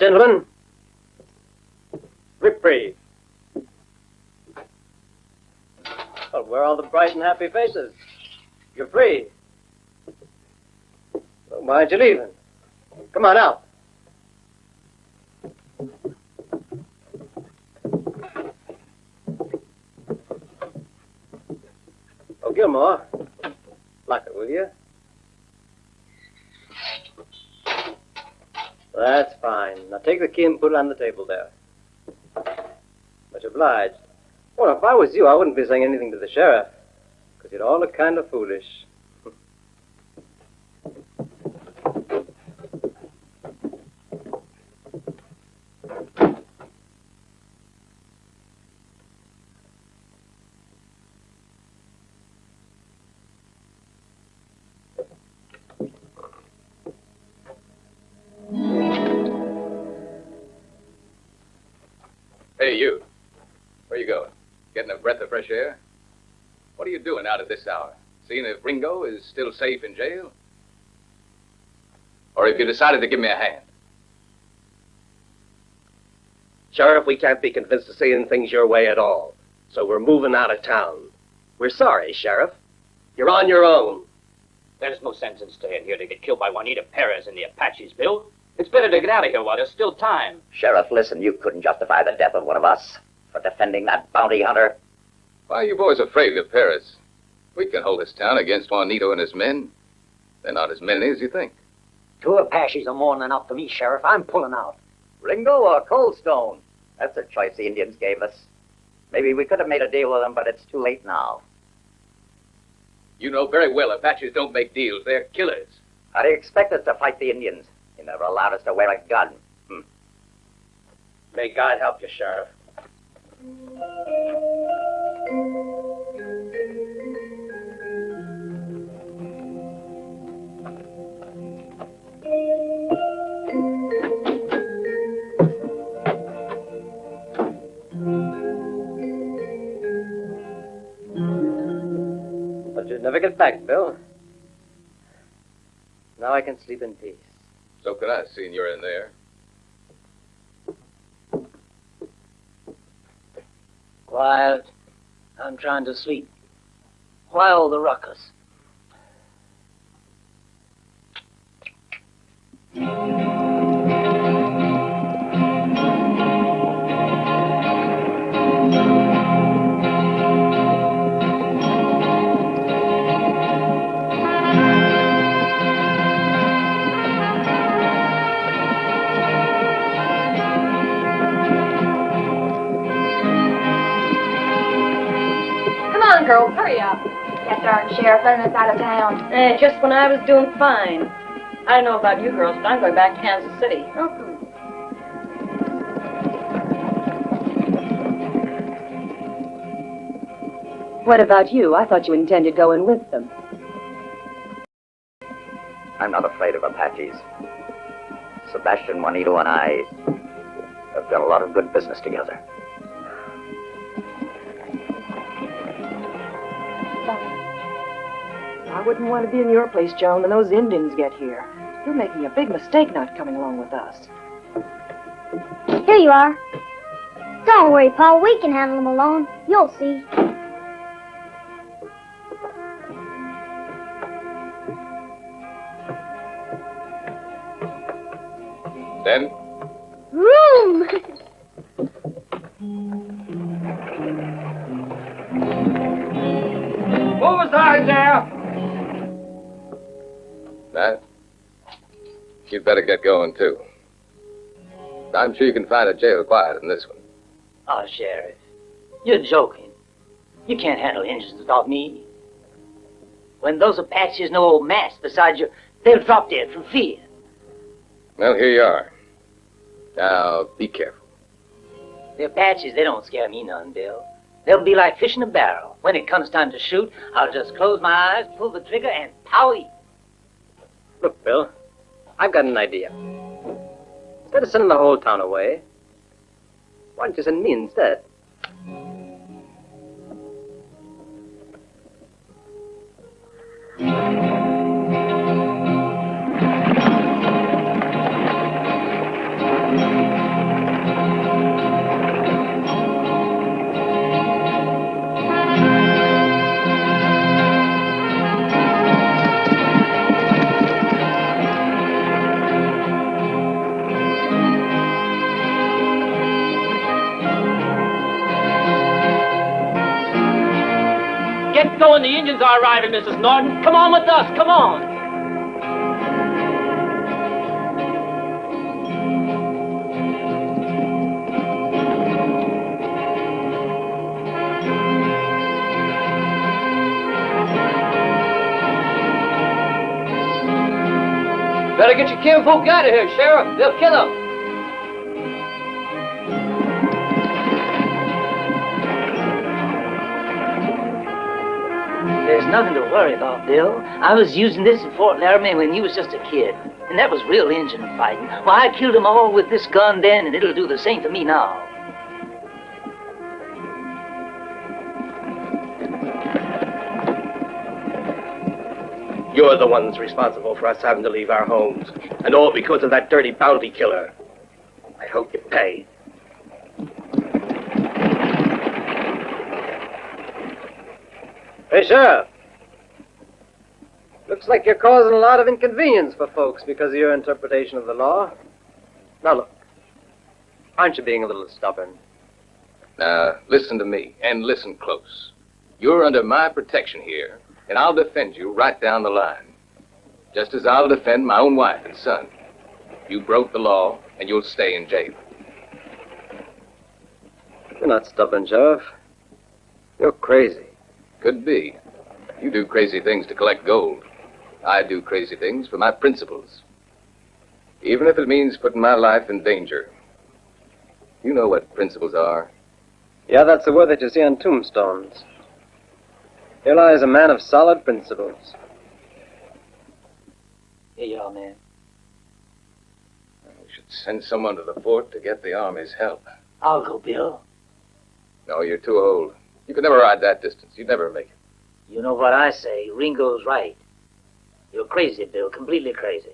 gentlemen. Reprieve. Well, where are all the bright and happy faces? You're free. Well, why aren't you leaving? Come on out. Oh, Gilmore. Lock it, will you? That's fine. Now take the key and put it on the table there. Much obliged. Well, if I was you, I wouldn't be saying anything to the sheriff, because you'd all look kind of foolish. Hey, you. Where you going? Getting a breath of fresh air? What are you doing out at this hour? Seeing if Ringo is still safe in jail? Or if you decided to give me a hand? Sheriff, we can't be convinced of seeing things your way at all. So we're moving out of town. We're sorry, Sheriff. You're on your own. There's no sense in staying here to get killed by Juanito Perez and the Apaches, Bill. It's better to get out of here while there's still time. Sheriff, listen, you couldn't justify the death of one of us for defending that bounty hunter. Why are you boys afraid of Perez? We can hold this town against Juanito and his men. They're not as many as you think. 2 Apaches are more than enough for me, Sheriff. I'm pulling out. Ringo or Coldstone? That's a choice the Indians gave us. Maybe we could have made a deal with them, but it's too late now. You know very well Apaches don't make deals. They're killers. How do you expect us to fight the Indians? You never allowed us to wear a gun. May God help you, Sheriff. But you'd never get back, Bill. Now I can sleep in peace. So could I, seeing you're in there. Quiet. I'm trying to sleep. Why all the ruckus? Girls, hurry up. That darn sheriff letting us out of town. Just when I was doing fine. I don't know about you girls, but I'm going back to Kansas City. What about you? I thought you intended going with them. I'm not afraid of Apaches. Sebastian, Juanito, and I have done a lot of good business together. I wouldn't want to be in your place, Joan, when those Indians get here. You're making a big mistake not coming along with us. Here you are. Don't worry, Paul. We can handle them alone. You'll see. Then? Room! Move aside there! Matt, you'd better get going, too. I'm sure you can find a jail quieter than this one. Oh, Sheriff, you're joking. You can't handle Indians without me. When those Apaches know old Matt's beside you, they'll drop dead from fear. Well, here you are. Now, be careful. The Apaches, they don't scare me none, Bill. They'll be like fish in a barrel. When it comes time to shoot, I'll just close my eyes, pull the trigger, and powie. Look, Bill, I've got an idea. Instead of sending the whole town away, why don't you send me instead? going. The Indians are arriving, Mrs. Norton. Come on with us. Come on. Better get your kinfolk out of here, Sheriff. They'll kill them. There's nothing to worry about, Bill. I was using this in Fort Laramie when you was just a kid. And that was real Injun fighting. Why, I killed them all with this gun then, and it'll do the same for me now. You're the ones responsible for us having to leave our homes. And all because of that dirty bounty killer. I hope you pay. Hey, Sheriff. Looks like you're causing a lot of inconvenience for folks because of your interpretation of the law. Now look, aren't you being a little stubborn? Now, listen to me, and listen close. You're under my protection here, and I'll defend you right down the line. Just as I'll defend my own wife and son. You broke the law, and you'll stay in jail. You're not stubborn, Sheriff. You're crazy. Could be. You do crazy things to collect gold. I do crazy things for my principles. Even if it means putting my life in danger. You know what principles are. Yeah, that's the word that you see on tombstones. Here lies a man of solid principles. Here you are, man. We should send someone to the fort to get the Army's help. I'll go, Bill. No, you're too old. You could never ride that distance. You'd never make it. You know what I say. Ringo's right. You're crazy, Bill. Completely crazy.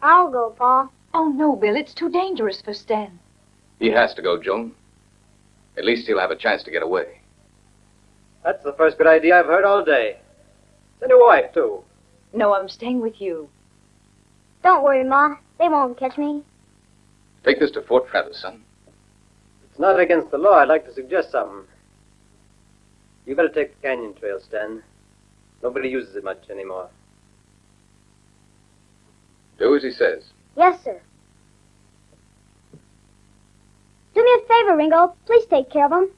I'll go, Pa. Oh, no, Bill. It's too dangerous for Stan. He has to go, Joan. At least he'll have a chance to get away. That's the first good idea I've heard all day. Send your wife, too. No, I'm staying with you. Don't worry, Ma. They won't catch me. Take this to Fort Travis, son. It's not against the law. I'd like to suggest something. You better take the canyon trail, Stan. Nobody uses it much anymore. Do as he says. Yes, sir. Do me a favor, Ringo. Please take care of him.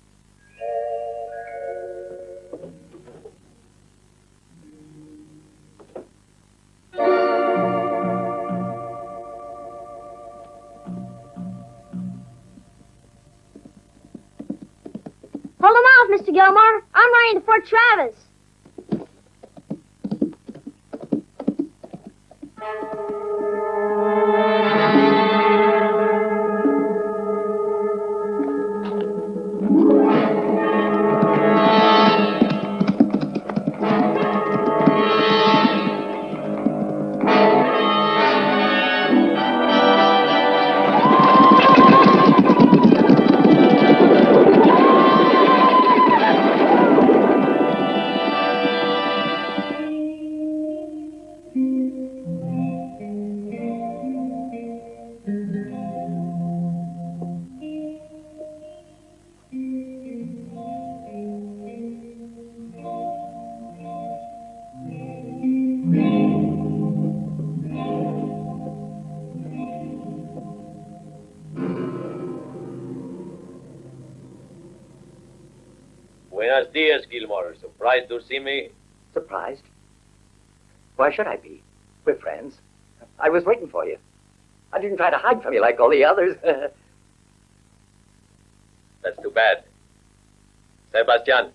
Hold him off, Mr. Gilmore. I'm running to Fort Travis. Buenos dias, Gilmore. Surprised to see me? Surprised? Why should I be? We're friends. I was waiting for you. I didn't try to hide from you like all the others. That's too bad. Sebastian.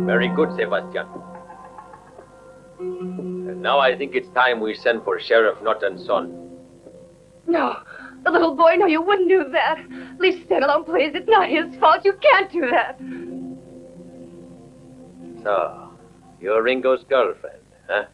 Very good, Sebastian. And now I think it's time we send for Sheriff Norton's son. No, the little boy, no, you wouldn't do that. Leave Stan alone, please. It's not his fault. You can't do that. So, you're Ringo's girlfriend, huh?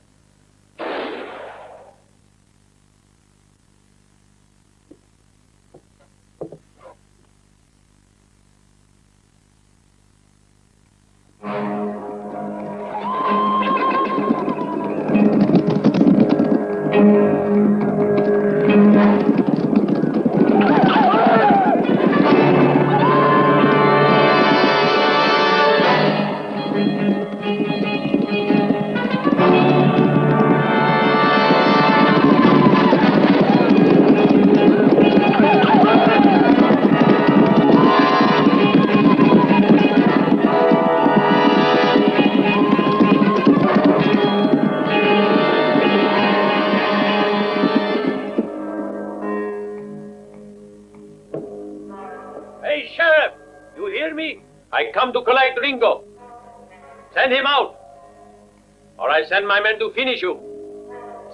hear me? I come to collect Ringo. Send him out, or I send my men to finish you.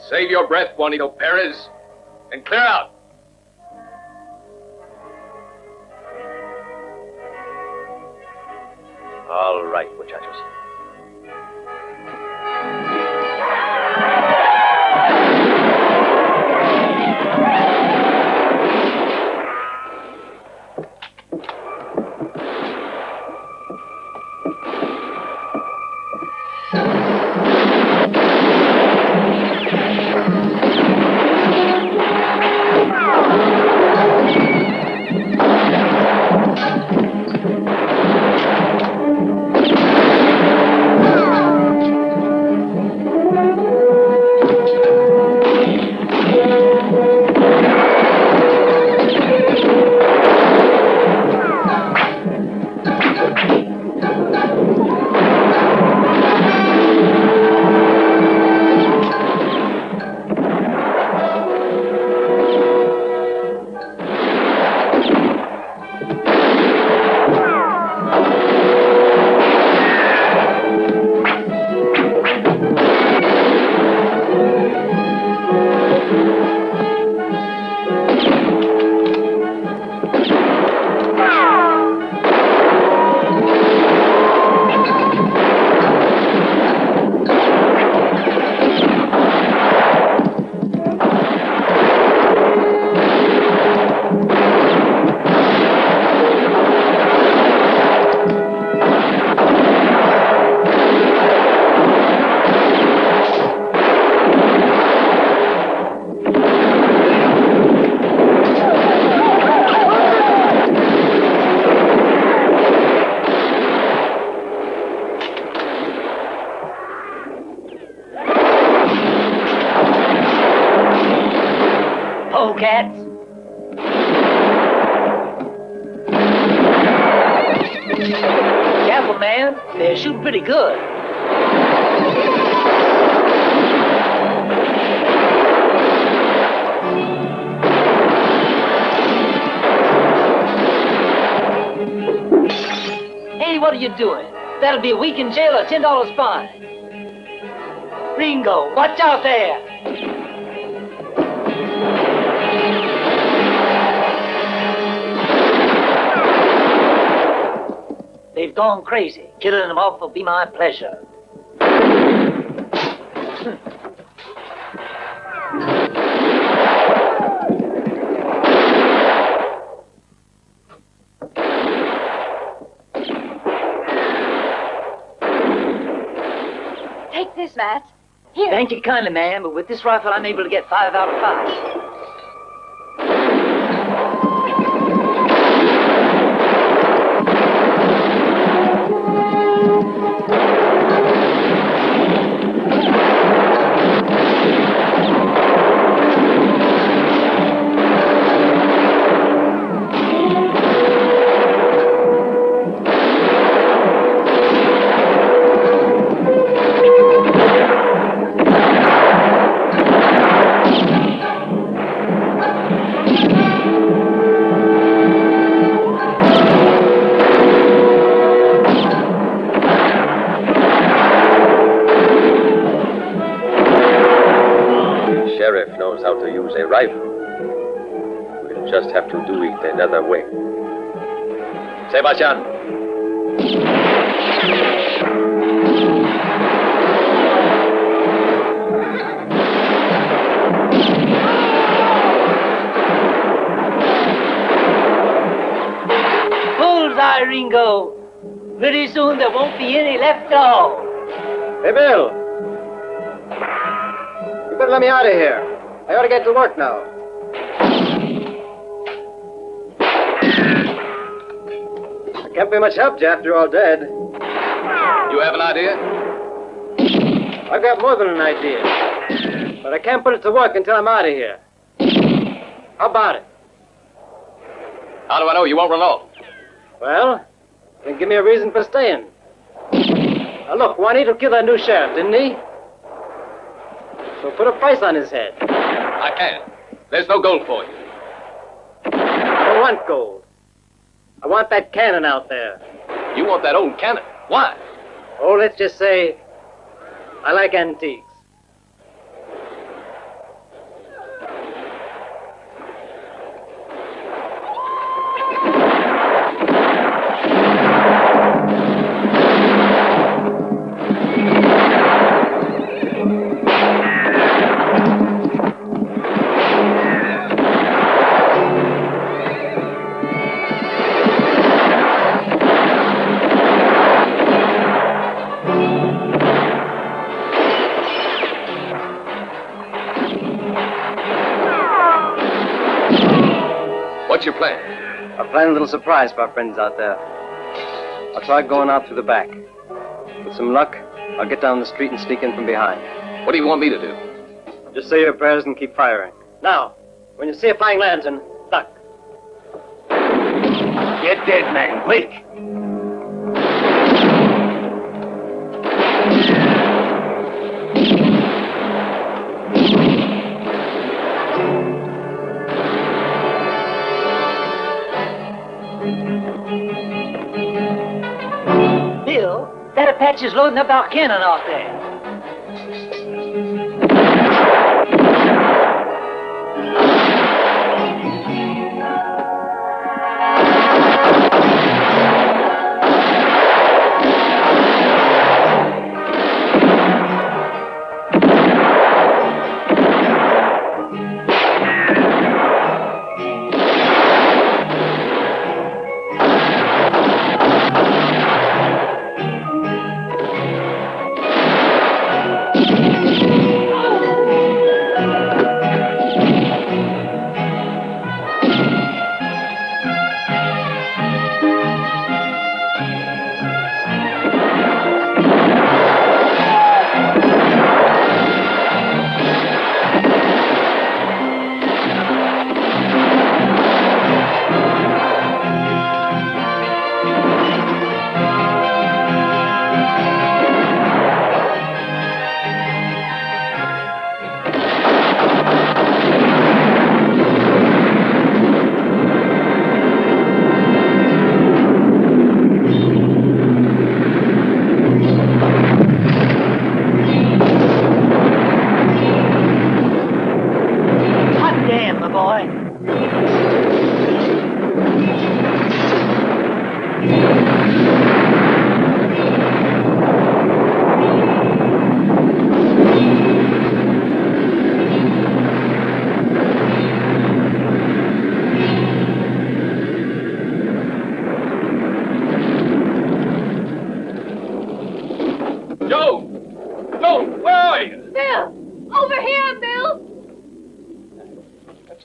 Save your breath, Juanito Perez, and clear out. All right, muchachos. Cats. Careful, man. They're shooting pretty good. Hey, what are you doing? That'll be a week in jail or $10 fine. Ringo, watch out there. They've gone crazy. Killing them off will be my pleasure. Take this, Matt. Here. Thank you kindly, ma'am, but with this rifle I'm able to get 5 out of 5. How to use a rifle. We'll just have to do it another way. Sebastian. Bullseye, Ringo. Pretty soon there won't be any left at all. Hey, Bill. You better let me out of here. I ought to get to work now. I can't be much help to you after you're all dead. You have an idea? I've got more than an idea. But I can't put it to work until I'm out of here. How about it? How do I know you won't run off? Well, then give me a reason for staying. Now look, Juanito killed that new sheriff, didn't he? So put a price on his head. I can't. There's no gold for you. I don't want gold. I want that cannon out there. You want that old cannon? Why? Oh, let's just say I like antiques. What's your plan? I planned a little surprise for our friends out there. I'll try going out through the back. With some luck, I'll get down the street and sneak in from behind. What do you want me to do? Just say your prayers and keep firing. Now, when you see a flying lantern, duck. Get dead, man, quick. Bill, that Apache's loading up our cannon off there.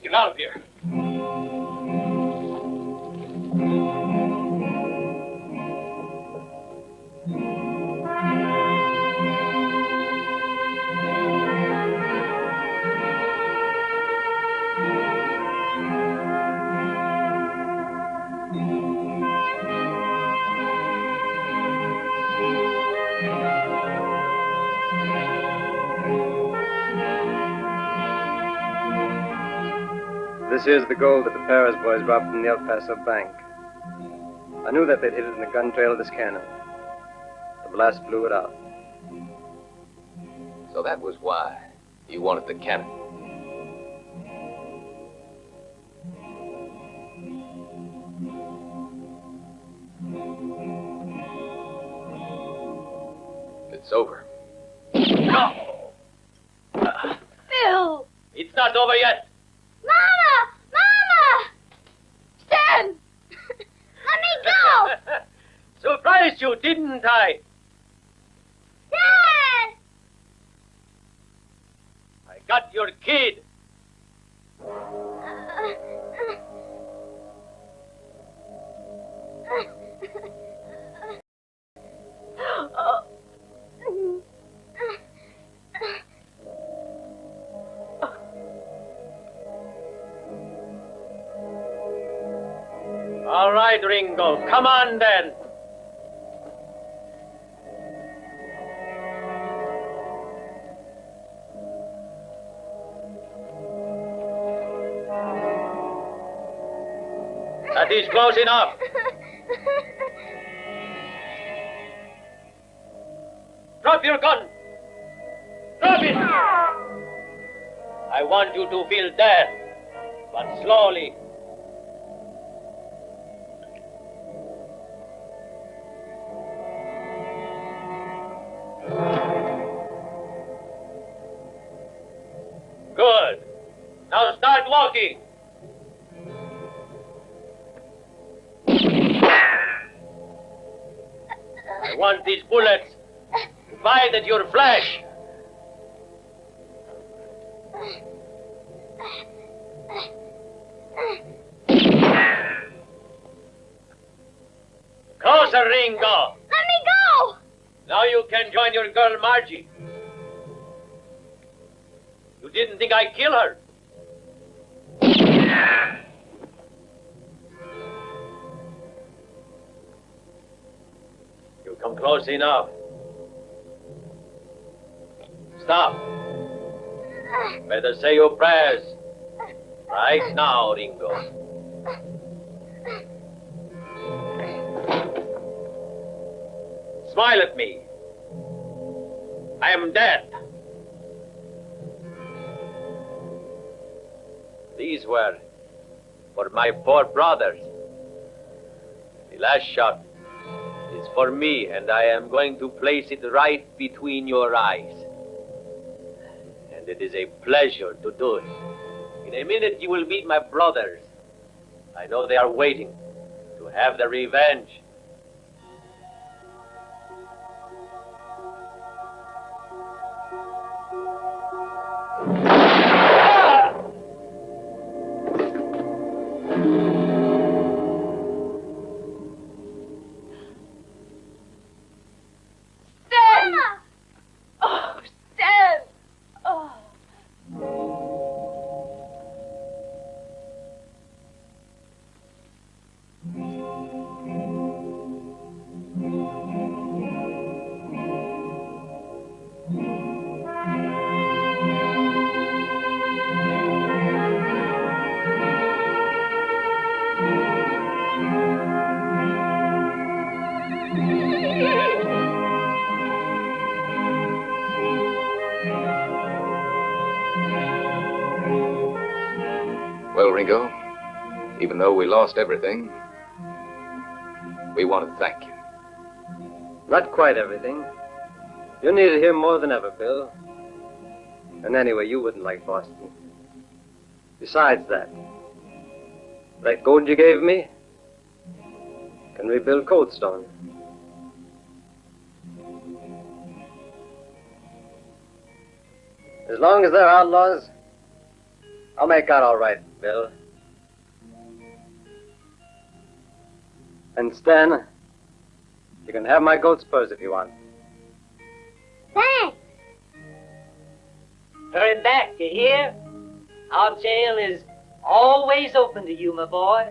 Get out of here. This here's the gold that the Perez boys robbed from the El Paso bank. I knew that they'd hid it in the gun trail of this cannon. The blast blew it out. So that was why you wanted the cannon. It's over. No! Bill! It's not over yet. Mama! Mama! Stan! Let me go! Surprised you, didn't I? Dad! I got your kid. All right, Ringo. Come on, then. That is close enough. Drop your gun. Drop it. I want you to feel death, but slowly. Good. Now start walking. I want these bullets to bite at your flesh. Closer, Ringo. Let me go! Now you can join your girl, Margie. You didn't think I'd kill her? You come close enough. Stop. Better say your prayers. Right now, Ringo. Smile at me. I am dead. These were for my poor brothers. The last shot is for me, and I am going to place it right between your eyes. And it is a pleasure to do it. In a minute you will meet my brothers. I know they are waiting to have their revenge. Well, Ringo, even though we lost everything, we want to thank you. Not quite everything. You need it here more than ever, Bill. And anyway, you wouldn't like Boston. Besides that gold you gave me can rebuild Coldstone. As long as they're outlaws, I'll make out all right, Bill. And Stan, you can have my goat spurs if you want. Thanks. Turn back, you hear? Our jail is always open to you, my boy.